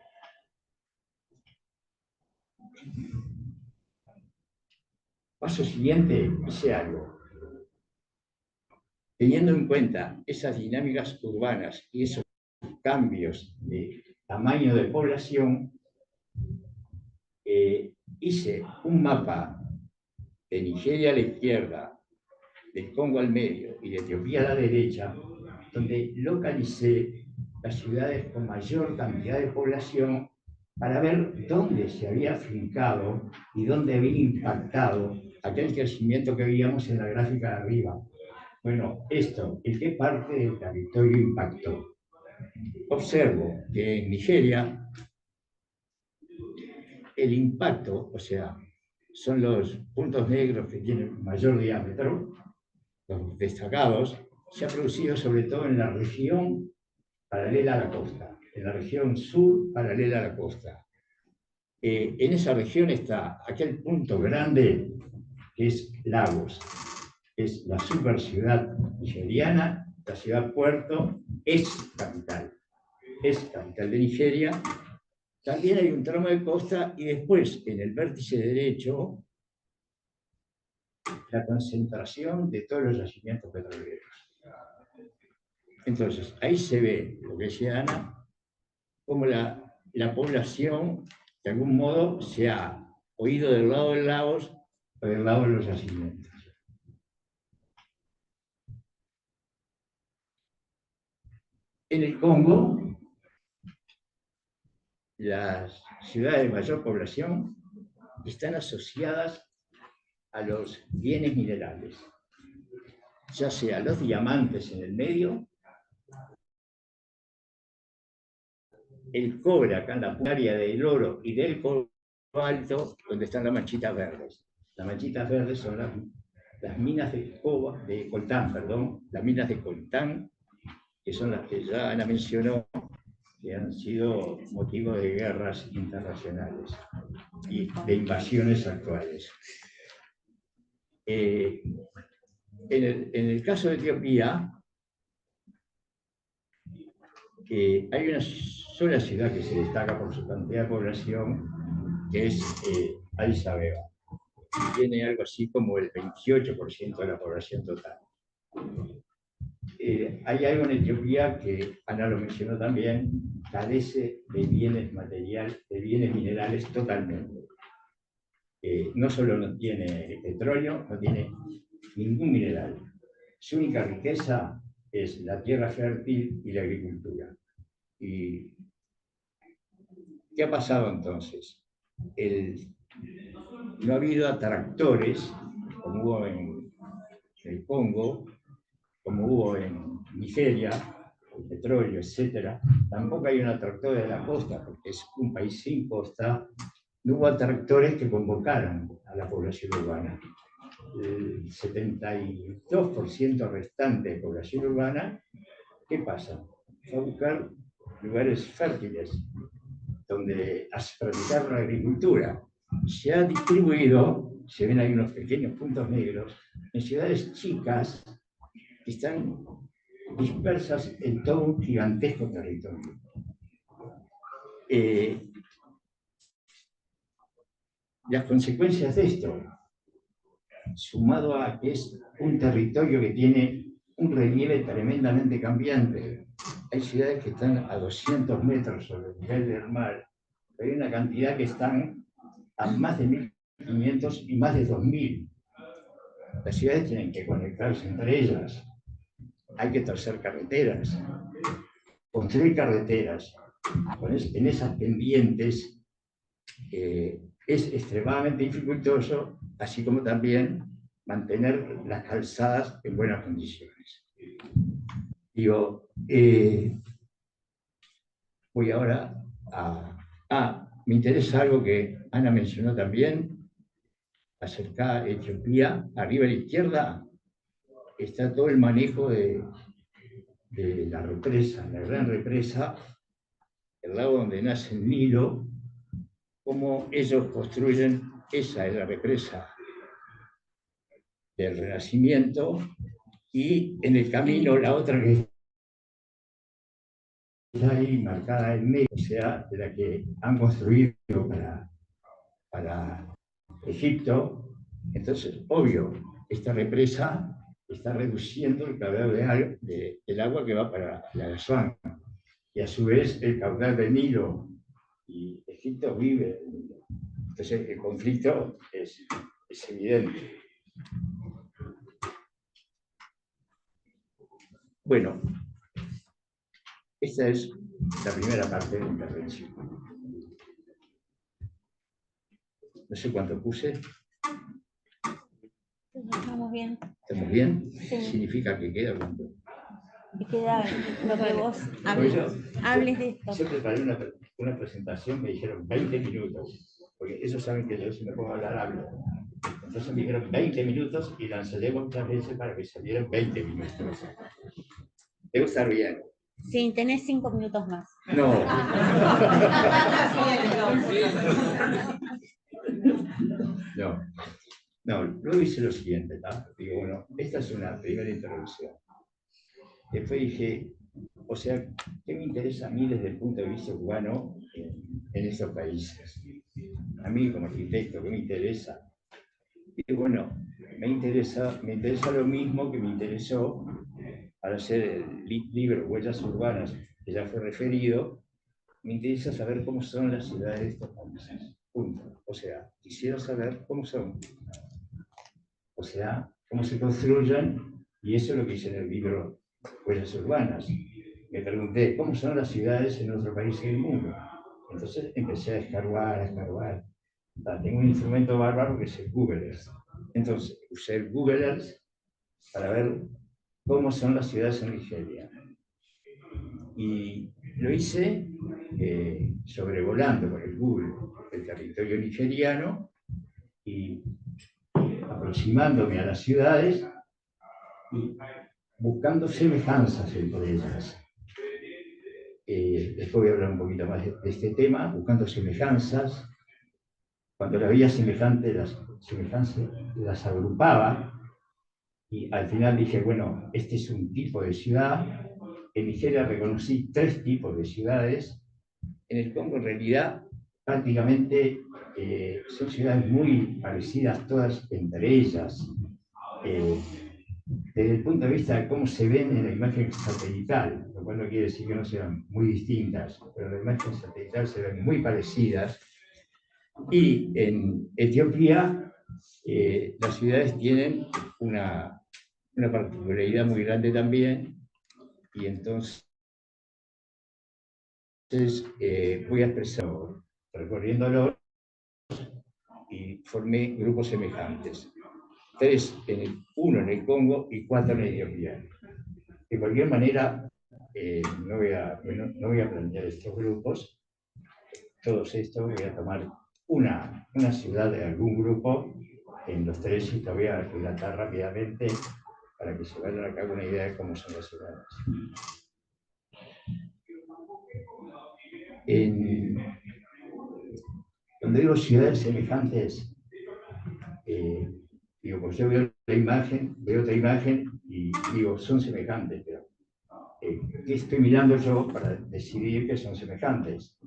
Paso siguiente, hice algo. Teniendo en cuenta esas dinámicas urbanas y esos cambios de tamaño de población, hice un mapa de Nigeria a la izquierda, del Congo al medio y de Etiopía a la derecha, donde localicé las ciudades con mayor cantidad de población para ver dónde se había afincado y dónde había impactado aquel crecimiento que veíamos en la gráfica de arriba. Bueno, esto, ¿en qué parte del territorio impactó? Observo que en Nigeria el impacto, o sea, son los puntos negros que tienen mayor diámetro, los destacados, se ha producido sobre todo en la región paralela a la costa, en la región sur paralela a la costa. En esa región está aquel punto grande que es Lagos, es la super ciudad nigeriana, la ciudad puerto, es capital de Nigeria. También hay un tramo de costa y después, en el vértice derecho, la concentración de todos los yacimientos petroleros. Entonces, ahí se ve, lo que decía Ana, cómo la población, de algún modo, se ha oído del lado de Lagos o del lado de los yacimientos. En el Congo, las ciudades de mayor población están asociadas a los bienes minerales, ya sea los diamantes en el medio, el cobre acá en la área del oro y del cobalto, donde están las manchitas verdes. Las manchitas verdes son las minas de coltán, las minas de coltán, que son las que ya Ana mencionó, que han sido motivo de guerras internacionales y de invasiones actuales. En el caso de Etiopía, hay una sola ciudad que se destaca por su cantidad de población, que es Addis Abeba. Tiene algo así como el 28% de la población total. Hay algo en Etiopía que Ana lo mencionó también, carece de bienes materiales, de bienes minerales totalmente. No solo no tiene petróleo, no tiene ningún mineral. Su única riqueza es la tierra fértil y la agricultura. ¿Y qué ha pasado entonces? No ha habido atractores, como hubo en el Congo, como hubo en Nigeria, el petróleo, etc. Tampoco hay un atractor de la costa, porque es un país sin costa. No hubo atractores que convocaran a la población urbana. El 72% restante de población urbana, ¿qué pasa? Fue a buscar lugares fértiles, donde practicar la agricultura. Se ha distribuido, se ven ahí unos pequeños puntos negros, en ciudades chicas que están dispersas en todo un gigantesco territorio. Las consecuencias de esto, sumado a que es un territorio que tiene un relieve tremendamente cambiante. Hay ciudades que están a 200 metros sobre el nivel del mar, hay una cantidad que están a más de 1.500 y más de 2.000. Las ciudades tienen que conectarse entre ellas. Hay que trazar carreteras, construir carreteras. En esas pendientes es extremadamente dificultoso, así como también mantener las calzadas en buenas condiciones. Digo, voy ahora me interesa algo que Ana mencionó también, acerca de Etiopía. Arriba a la izquierda está todo el manejo de la represa, la gran represa, el lago donde nace el Nilo, cómo ellos construyen, esa es la represa del Renacimiento, y en el camino la otra que está ahí marcada en medio, o sea, de la que han construido para Egipto. Entonces, obvio, esta represa está reduciendo el caudal del agua que va para la Asuán, y a su vez el caudal del Nilo, y Egipto vive del Nilo. Entonces, el conflicto es evidente. Bueno, esta es la primera parte de la intervención. No sé cuánto puse. Estamos bien. ¿Estamos bien? Sí. Significa que queda cuánto. Que queda lo que vos hables de esto. Yo preparé una presentación, me dijeron 20 minutos, porque ellos saben que yo si me pongo a hablar, hablo. Entonces me dijeron 20 minutos y la ensayé muchas veces para que salieran 20 minutos. Debo estar bien. Sí, tenés 5 minutos más. No. No, luego hice lo siguiente, ¿tá? Digo, bueno, esta es una primera introducción. Después dije, o sea, ¿qué me interesa a mí desde el punto de vista urbano en estos países? A mí como arquitecto, ¿qué me interesa? Y bueno, me interesa lo mismo que me interesó al hacer el libro Huellas Urbanas, que ya fue referido. Me interesa saber cómo son las ciudades de estos países. Punto. O sea, quisiera saber cómo son. O sea, cómo se construyen, y eso es lo que hice en el libro Huellas Urbanas. Me pregunté, ¿cómo son las ciudades en otro país y en el mundo? Entonces empecé a escarbar. Tengo un instrumento bárbaro que es el Google Earth. Entonces usé el Google Earth para ver cómo son las ciudades en Nigeria. Y lo hice sobrevolando con el Google el territorio nigeriano y aproximándome a las ciudades y buscando semejanzas entre ellas. Después voy a hablar un poquito más de este tema, buscando semejanzas. Cuando la veía semejante, las semejanzas las agrupaba y al final dije, bueno, este es un tipo de ciudad. En Nigeria reconocí 3 tipos de ciudades. En el Congo, en realidad, prácticamente son ciudades muy parecidas todas entre ellas. Desde el punto de vista de cómo se ven en la imagen satelital, lo cual no quiere decir que no sean muy distintas, pero en la imagen satelital se ven muy parecidas. Y en Etiopía, las ciudades tienen una particularidad muy grande también, y entonces voy a expresar recorriéndolo y formé grupos semejantes. 1 en el Congo y 4 en Etiopía. De cualquier manera, no voy a plantear estos grupos. Todos estos voy a tomar una ciudad de algún grupo en los 3 y te voy a relatar rápidamente para que se vayan a cabo una idea de cómo son las ciudades. Cuando digo ciudades semejantes, digo, pues yo veo otra imagen y digo, son semejantes, pero ¿qué estoy mirando yo para decidir que son semejantes?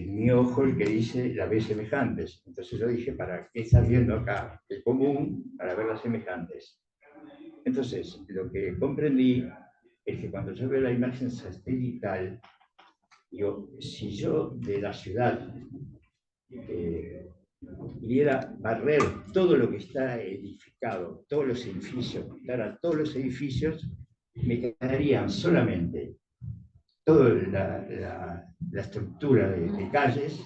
Mi ojo el que dice la ve semejantes. Entonces yo dije, ¿para qué estás viendo acá el común para ver las semejantes? Entonces, lo que comprendí es que cuando yo veo la imagen satelital, digo, si yo de la ciudad pudiera barrer todo lo que está edificado, todos los edificios, quitar a todos los edificios, me quedarían solamente toda la estructura de calles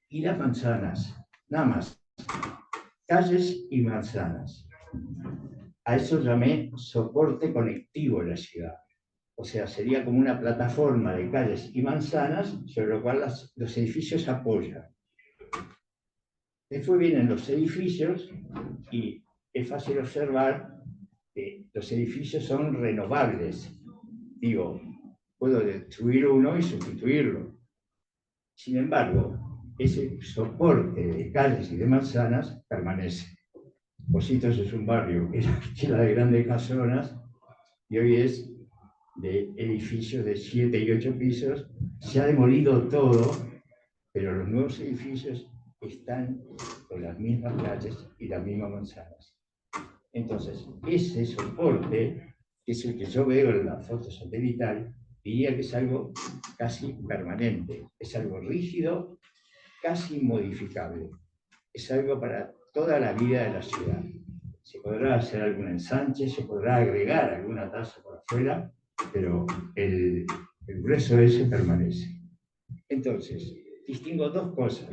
y las manzanas, nada más. Calles y manzanas. A eso llamé soporte conectivo de la ciudad. O sea, sería como una plataforma de calles y manzanas sobre lo cual los edificios apoyan. Después vienen los edificios y es fácil observar que los edificios son renovables. Digo, puedo destruir uno y sustituirlo. Sin embargo, ese soporte de calles y de manzanas permanece. Positos es un barrio que era de grandes casonas y hoy es de edificios de 7 y 8 pisos. Se ha demolido todo, pero los nuevos edificios están con las mismas calles y las mismas manzanas. Entonces, ese soporte, que es el que yo veo en la foto satelital, diría que es algo casi permanente, es algo rígido, casi modificable. Es algo para toda la vida de la ciudad. Se podrá hacer algún ensanche, se podrá agregar alguna taza por afuera, pero el grueso ese permanece. Entonces, distingo dos cosas.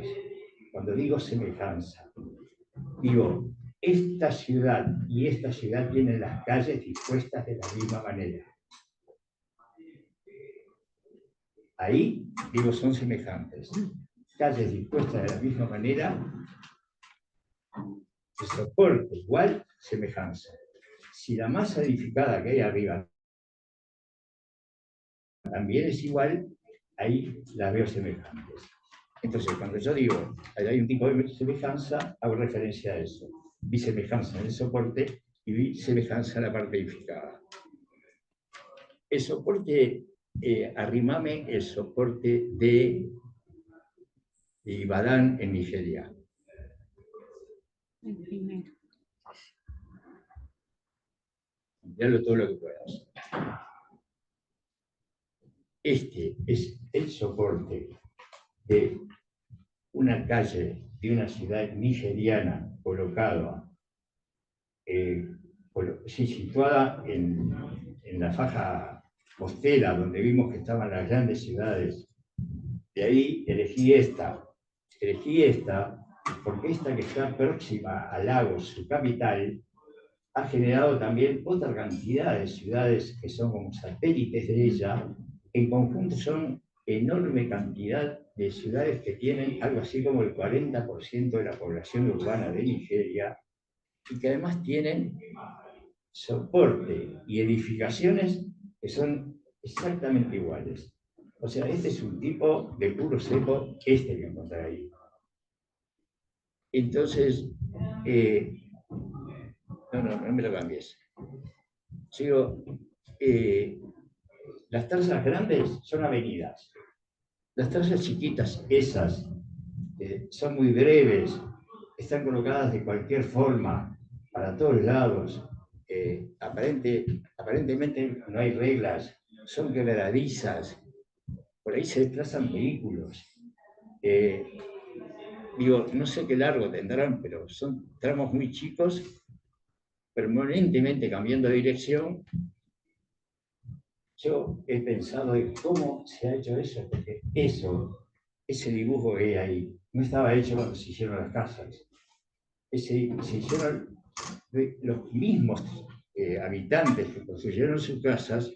Cuando digo semejanza, digo, esta ciudad y esta ciudad tienen las calles dispuestas de la misma manera. Ahí, digo, son semejantes. Calles dispuestas de la misma manera, el soporte igual, semejanza. Si la masa edificada que hay arriba también es igual, ahí las veo semejantes. Entonces, cuando yo digo hay un tipo de semejanza, hago referencia a eso. Vi semejanza en el soporte y vi semejanza en la parte edificada. El soporte, arrimame el soporte de Ibadan en Nigeria. El primero. Miralo todo lo que puedas. Este es el soporte de una calle de una ciudad nigeriana colocada, situada en la faja costera donde vimos que estaban las grandes ciudades. De ahí elegí esta porque esta que está próxima a Lagos, su capital, ha generado también otra cantidad de ciudades que son como satélites de ella. En conjunto son enorme cantidad de ciudades que tienen algo así como el 40% de la población urbana de Nigeria y que además tienen soporte y edificaciones que son exactamente iguales. O sea, este es un tipo de puro seco, este que encontré ahí. Entonces, no me lo cambies. Sigo, las trazas grandes son avenidas. Las trazas chiquitas, esas, son muy breves, están colocadas de cualquier forma, para todos lados. Aparentemente no hay reglas, son quebradizas, por ahí se desplazan vehículos. Digo, no sé qué largo tendrán, pero son tramos muy chicos, permanentemente cambiando de dirección. Yo he pensado en cómo se ha hecho eso, porque ese dibujo que hay ahí, no estaba hecho cuando se hicieron las casas. Se hicieron los mismos habitantes que construyeron sus casas,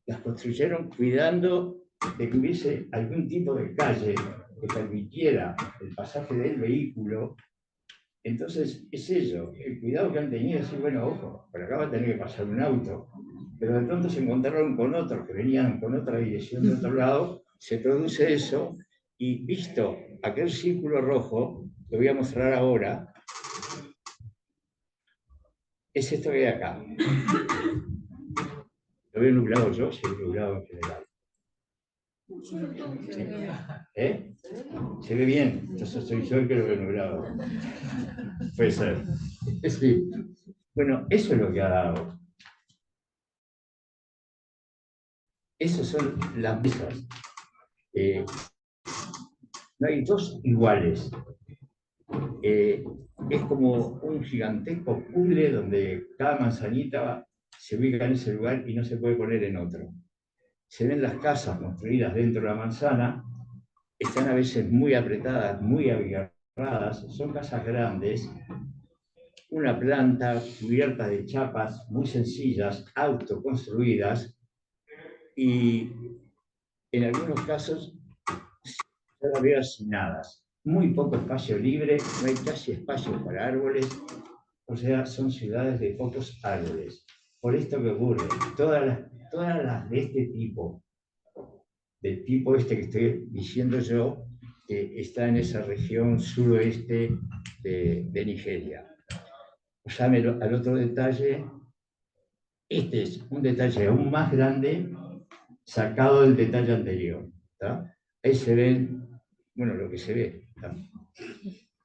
las construyeron cuidando de que hubiese algún tipo de calle que permitiera el pasaje del vehículo. Entonces, es ello, el cuidado que han tenido, decir, bueno, ojo, por acá va a tener que pasar un auto, pero de pronto se encontraron con otros que venían con otra dirección de otro lado, se produce eso, y visto aquel círculo rojo, lo voy a mostrar ahora, es esto que hay acá. Lo veo nublado yo, se ve nublado en general. ¿Eh? Se ve bien, entonces soy yo el que lo veo nublado. Puede ser. Sí. Bueno, eso es lo que ha dado. Esas son las mesas. No hay dos iguales. Es como un gigantesco puzzle donde cada manzanita se ubica en ese lugar y no se puede poner en otro. Se ven las casas construidas dentro de la manzana están a veces muy apretadas, muy abigarradas, son casas grandes, una planta cubierta de chapas muy sencillas, autoconstruidas, y en algunos casos yo las veo hacinadas. Muy poco espacio libre, no hay casi espacio para árboles, o sea, son ciudades de pocos árboles. Por esto que ocurre, todas las de este tipo, del tipo este que estoy diciendo yo, está en esa región suroeste de Nigeria. Llame al otro detalle. Este es un detalle aún más grande sacado del detalle anterior. ¿Tá? Ahí se ven, bueno, lo que se ve. ¿Tá?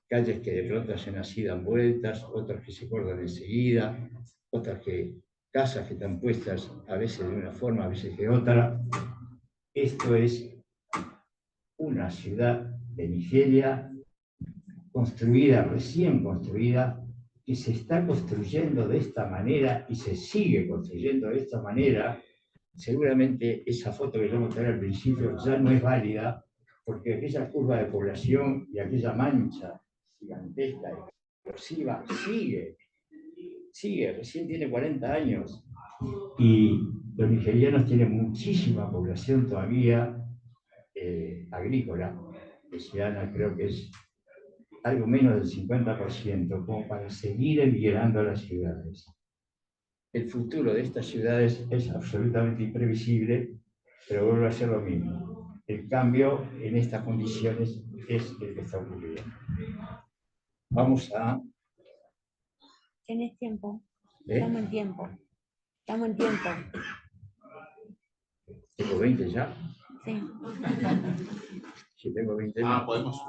Calles que de pronto hacen así, dan vueltas, otras que se cortan enseguida, otras que, casas que están puestas a veces de una forma, a veces de otra. Esto es una ciudad de Nigeria construida, recién construida, que se está construyendo de esta manera y se sigue construyendo de esta manera. Seguramente esa foto que yo mostré al principio ya no es válida, porque aquella curva de población y aquella mancha gigantesca y explosiva sigue, recién tiene 40 años. Y los nigerianos tienen muchísima población todavía agrícola. Luisiana creo que es algo menos del 50%, como para seguir emigrando a las ciudades. El futuro de estas ciudades es absolutamente imprevisible, pero vuelve a ser lo mismo. El cambio en estas condiciones es el que está ocurriendo. Vamos a... ¿Tenés tiempo? Estamos en tiempo. Estamos en tiempo. ¿Tengo 20 ya? Sí. Si tengo 20 podemos.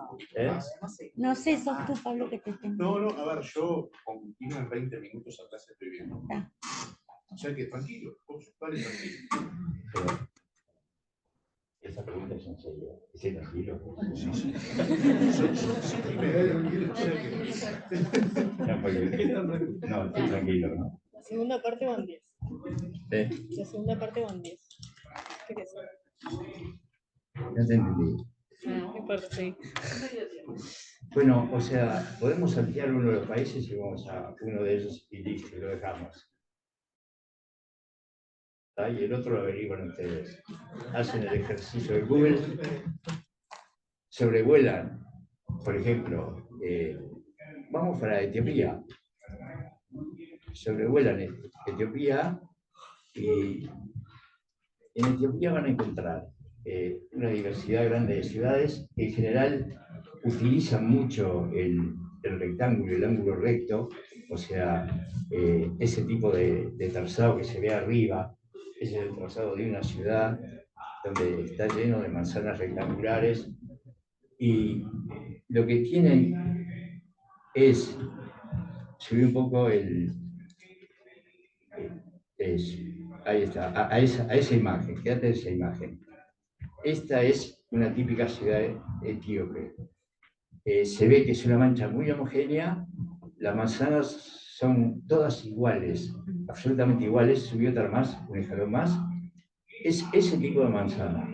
No sé, sos tú, Pablo, que te estén. No, a ver, yo con 20 minutos atrás estoy viendo. Ah. O sea que tranquilo, vos vale tranquilo. Esa pregunta es en serio. ¿Es tranquilo? Sí, sí. No, estoy tranquilo, ¿no? La segunda parte van 10. La segunda parte van 10. ¿Qué es eso? Ya te entendí. No importa, sí. Bueno, o sea, podemos saltear uno de los países y vamos a uno de ellos y listo, y lo dejamos. Y el otro lo averiguan ustedes. Hacen el ejercicio de Google, sobrevuelan, por ejemplo, vamos para Etiopía. Sobrevuelan Etiopía y en Etiopía van a encontrar una diversidad grande de ciudades. En general utilizan mucho el rectángulo, el ángulo recto, o sea, ese tipo de trazado que se ve arriba, ese es el trazado de una ciudad donde está lleno de manzanas rectangulares, y lo que tienen es, subí un poco ahí está, a esa imagen, quédate en esa imagen. Esta es una típica ciudad etíope. Se ve que es una mancha muy homogénea, las manzanas son todas iguales, absolutamente iguales, subí otra más, un escalón más. Es ese tipo de manzana.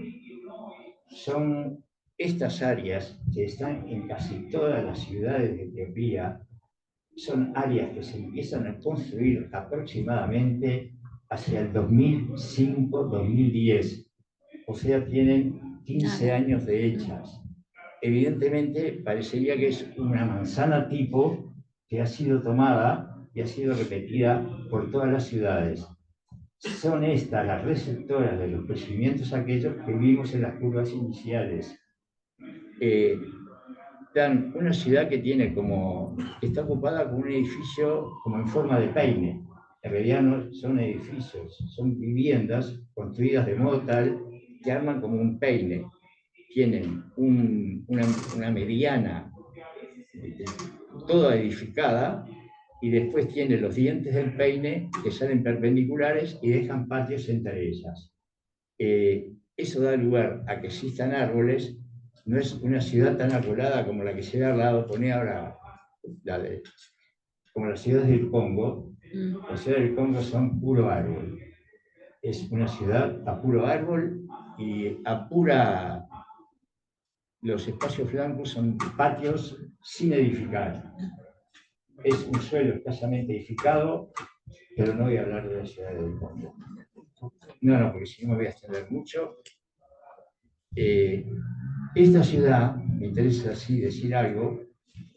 Son estas áreas que están en casi todas las ciudades de Etiopía, son áreas que se empiezan a construir aproximadamente hacia el 2005-2010. O sea, tienen 15 años de hechas. Evidentemente, parecería que es una manzana tipo que ha sido tomada y ha sido repetida por todas las ciudades. Son estas las receptoras de los crecimientos aquellos que vimos en las curvas iniciales. Dan una ciudad que tiene que está ocupada con un edificio como en forma de peine. En realidad no son edificios, son viviendas construidas de modo tal que arman como un peine. Tienen una mediana toda edificada, y después tienen los dientes del peine que salen perpendiculares y dejan patios entre ellas. Eso da lugar a que existan árboles. No es una ciudad tan arbolada como la que se ve al lado, pone ahora como las ciudades del Congo. Las ciudades del Congo son puro árbol. Es una ciudad a puro árbol y a pura los espacios blancos son patios sin edificar. Es un suelo escasamente edificado, pero no voy a hablar de la ciudad del Congo. No, porque si no me voy a extender mucho. Esta ciudad, me interesa así decir algo,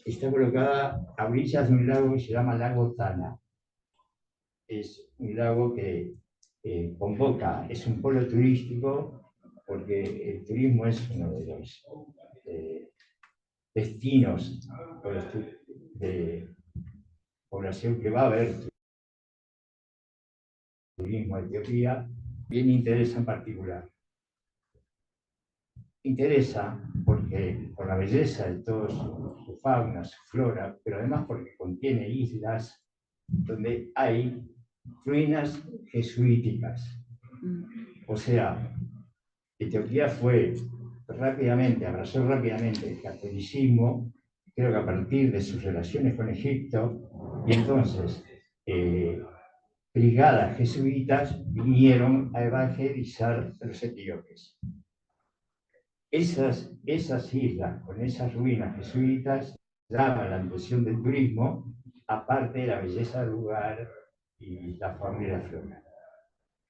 está colocada a orillas de un lago que se llama Lago Tana. Es un lago que convoca, es un polo turístico, porque el turismo es uno de los destinos de población que va a haber turismo a Etiopía, bien interesa en particular. Interesa porque, por la belleza de toda su fauna, su flora, pero además porque contiene islas donde hay ruinas jesuíticas. O sea, Etiopía abrazó rápidamente el catolicismo, creo que a partir de sus relaciones con Egipto, y entonces brigadas jesuitas vinieron a evangelizar a los etíopes. Esas islas, con esas ruinas jesuitas, llaman la atención del turismo, aparte de la belleza del lugar y la fauna y la flora.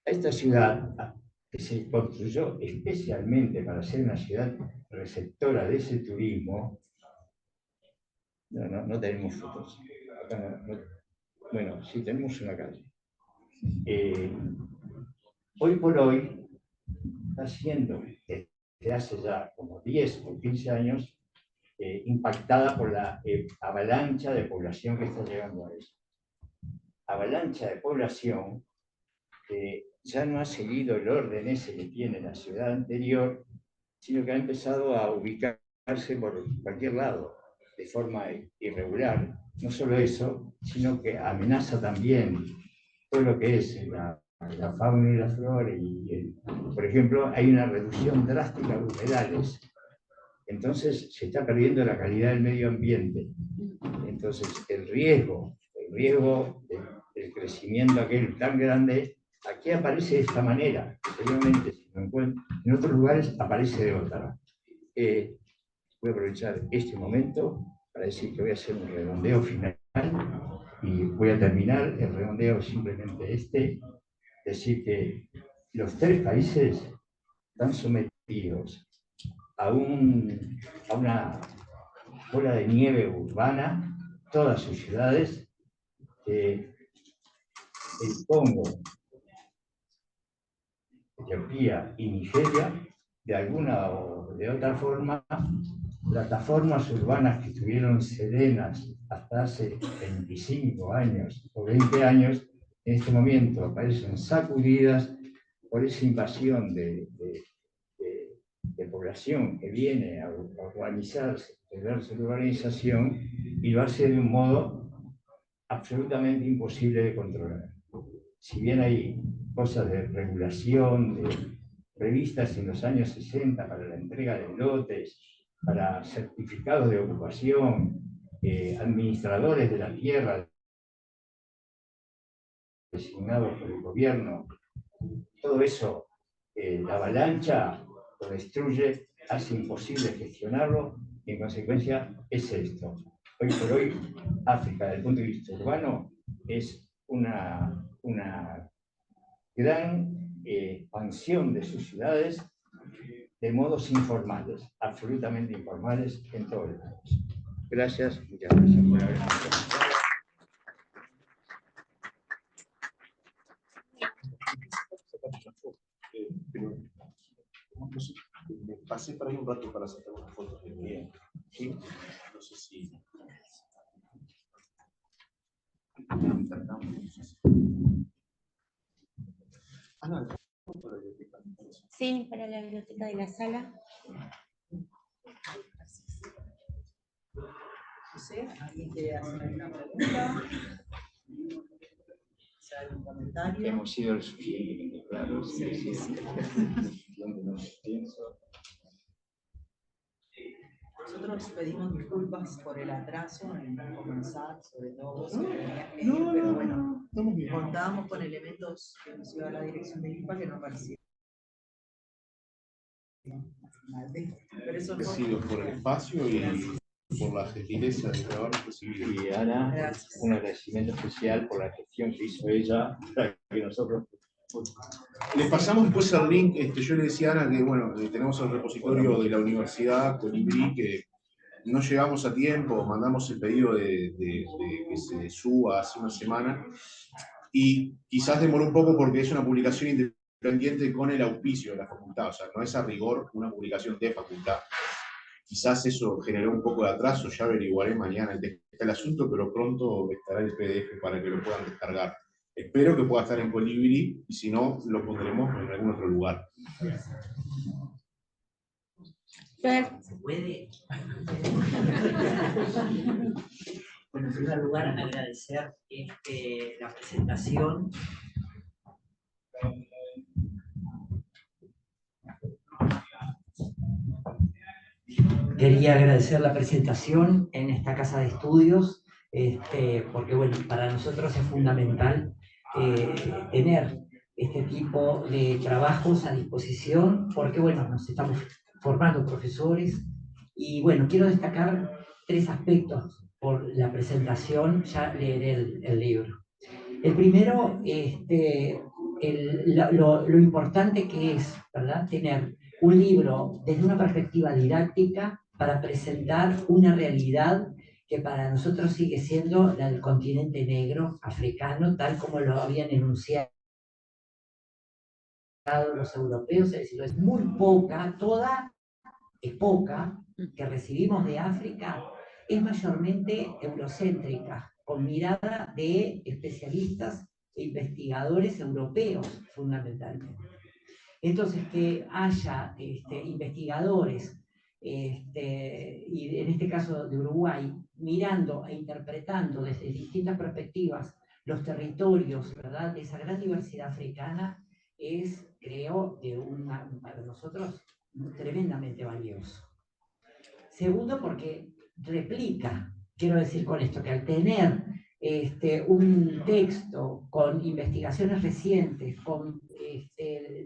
Esta ciudad, que se construyó especialmente para ser una ciudad receptora de ese turismo, no tenemos fotos. Bueno, sí tenemos una calle. Hoy por hoy está siendo, desde hace ya como 10 o 15 años, impactada por la avalancha de población que está llegando a eso. Avalancha de población que ya no ha seguido el orden ese que tiene la ciudad anterior, sino que ha empezado a ubicarse por cualquier lado, de forma irregular. No solo eso, sino que amenaza también todo lo que es la fauna y la flora. Por ejemplo, hay una reducción drástica de humedales. Entonces se está perdiendo la calidad del medio ambiente. Entonces el riesgo del crecimiento aquel tan grande, aquí aparece de esta manera. Posteriormente, si lo encuentro, en otros lugares aparece de otra. Voy a aprovechar este momento para decir que voy a hacer un redondeo final y voy a terminar el redondeo simplemente decir que los 3 países están sometidos a una bola de nieve urbana, todas sus ciudades, el Congo, Etiopía y Nigeria, de alguna o de otra forma, plataformas urbanas que estuvieron serenas hasta hace 25 años o 20 años, en este momento aparecen sacudidas por esa invasión de población que viene a urbanizarse, a integrarse en la urbanización, y lo hace de un modo absolutamente imposible de controlar. Si bien hay cosas de regulación previstas en los años 60 para la entrega de lotes, para certificados de ocupación, administradores de la tierra designados por el gobierno, todo eso, la avalancha lo destruye, hace imposible gestionarlo, y en consecuencia es esto. Hoy por hoy, África, desde el punto de vista urbano, es una gran expansión de sus ciudades de modos informales, absolutamente informales en todo el país. Gracias, muchas gracias por haber escuchado. Me pasé por ahí un rato para sacar unas fotos de bien. ¿Sí? No sé si. Sí, para la biblioteca de la sala. No sé, ¿alguien quiere hacer alguna pregunta? ¿Hacer algún comentario? Hemos sido lo suficientemente claros. Sí. Nosotros pedimos disculpas por el atraso en comenzar, sobre todo vos que tenías que ir, pero bueno, contábamos con elementos que nos iba a la dirección de IPA que no parecían. Pero eso no. Sigo por el espacio y por la gentileza de habernos recibido. Y Ana, Gracias. un agradecimiento especial por la gestión que hizo ella, para que nosotros... Les pasamos después el link. Yo le decía a Ana que bueno, tenemos el repositorio de la universidad, Colibrí, que no llegamos a tiempo, mandamos el pedido de que se suba hace una semana, y quizás demoró un poco porque es una publicación independiente con el auspicio de la facultad, o sea, no es a rigor una publicación de facultad. Quizás eso generó un poco de atraso, ya averiguaré mañana el asunto, pero pronto estará el PDF para que lo puedan descargar. Espero que pueda estar en Colibrí, y si no, lo pondremos en algún otro lugar. ¿Se puede? Bueno, en primer lugar, agradecer la presentación. Quería agradecer la presentación en esta casa de estudios, porque bueno, para nosotros es fundamental tener este tipo de trabajos a disposición, porque bueno, nos estamos formando profesores, y bueno, quiero destacar 3 aspectos por la presentación, ya leeré el libro. El primero, lo importante que es, ¿verdad?, tener un libro desde una perspectiva didáctica para presentar una realidad que para nosotros sigue siendo la del continente negro africano, tal como lo habían enunciado los europeos, es decir, es muy poca, toda es poca que recibimos de África, es mayormente eurocéntrica, con mirada de especialistas e investigadores europeos, fundamentalmente. Entonces, que haya investigadores, y en este caso de Uruguay, mirando e interpretando desde distintas perspectivas los territorios, ¿verdad?, de esa gran diversidad africana, es, creo, para nosotros tremendamente valioso. Segundo, porque replica, quiero decir con esto, que al tener un texto con investigaciones recientes, con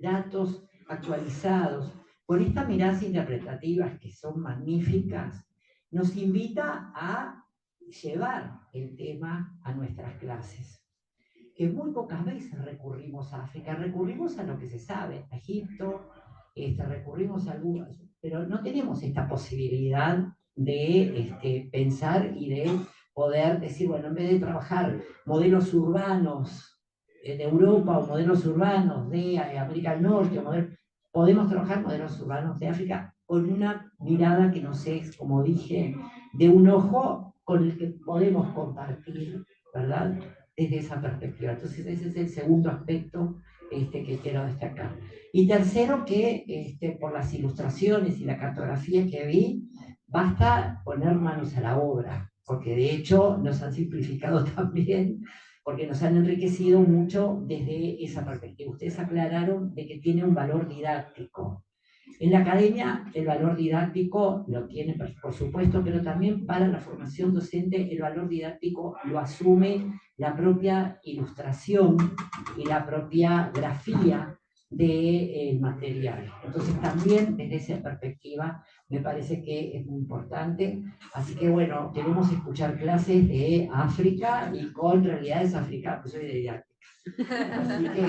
datos actualizados, con estas miradas interpretativas que son magníficas, nos invita a llevar el tema a nuestras clases. Que muy pocas veces recurrimos a África, recurrimos a lo que se sabe, a Egipto, recurrimos a algunos, pero no tenemos esta posibilidad de pensar y de poder decir, bueno, en vez de trabajar modelos urbanos de Europa o modelos urbanos de América del Norte, podemos trabajar modelos urbanos de África con una mirada que nos es, como dije, de un ojo con el que podemos compartir, ¿verdad?, desde esa perspectiva. Entonces ese es el segundo aspecto que quiero destacar. Y tercero, que por las ilustraciones y la cartografía que vi, basta poner manos a la obra, porque de hecho nos han simplificado también, porque nos han enriquecido mucho desde esa perspectiva. Ustedes aclararon de que tiene un valor didáctico. En la academia el valor didáctico lo tiene, por supuesto, pero también para la formación docente el valor didáctico lo asume la propia ilustración y la propia grafía del material. Entonces también desde esa perspectiva me parece que es muy importante. Así que bueno, queremos escuchar clases de África y con realidades africanas, pues soy de didáctica. Así que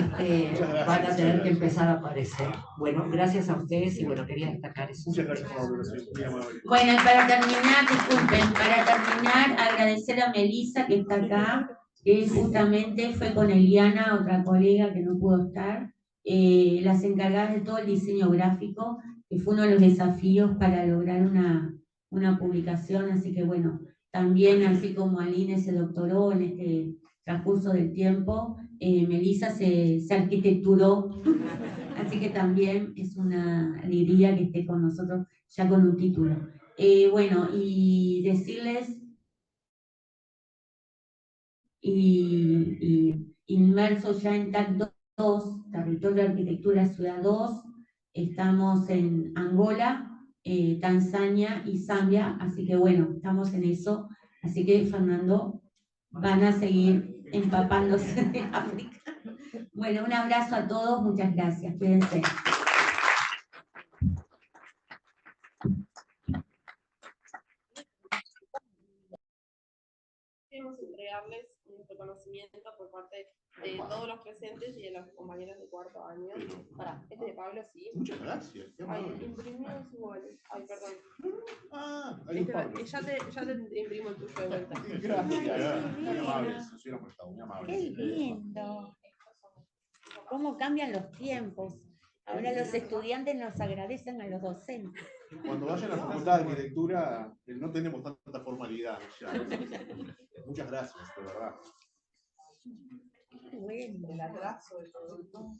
van a tener que empezar a aparecer. Bueno, gracias a ustedes y bueno, quería destacar eso. Muchas gracias por la organización. Bueno, y para terminar, disculpen, para terminar, agradecer a Melissa que está acá, que justamente fue con Eliana, otra colega que no pudo estar, las encargadas de todo el diseño gráfico, que fue uno de los desafíos para lograr una publicación, así que bueno, también así como Aline se doctoró en este transcurso del tiempo, Melissa se arquitecturó, así que también es una alegría que esté con nosotros ya con un título. Bueno, y decirles, y inmersos ya en TAC 2, Territorio de Arquitectura Ciudad 2, estamos en Angola, Tanzania y Zambia, así que bueno, estamos en eso, así que Fernando, van a seguir empapándose de África. Bueno, un abrazo a todos, muchas gracias, cuídense. queremos entregarles un reconocimiento por parte de todos los presentes y de los compañeros de cuarto año. Para, este de Pablo, sí. Muchas gracias. Qué Ay, amable. imprimimos iguales. Ay, perdón. Ah, hay un Pablo. Ya te imprimo el tuyo de vuelta. Gracias. Muy amable. Se hubiera prestado, muy amable. Qué lindo. ¿Cómo cambian los tiempos? Ahora los estudiantes nos agradecen a los docentes. Cuando vayan a la Facultad de Arquitectura, no tenemos tanta formalidad ya. Muchas gracias, de verdad. Bueno. El atraso de todo.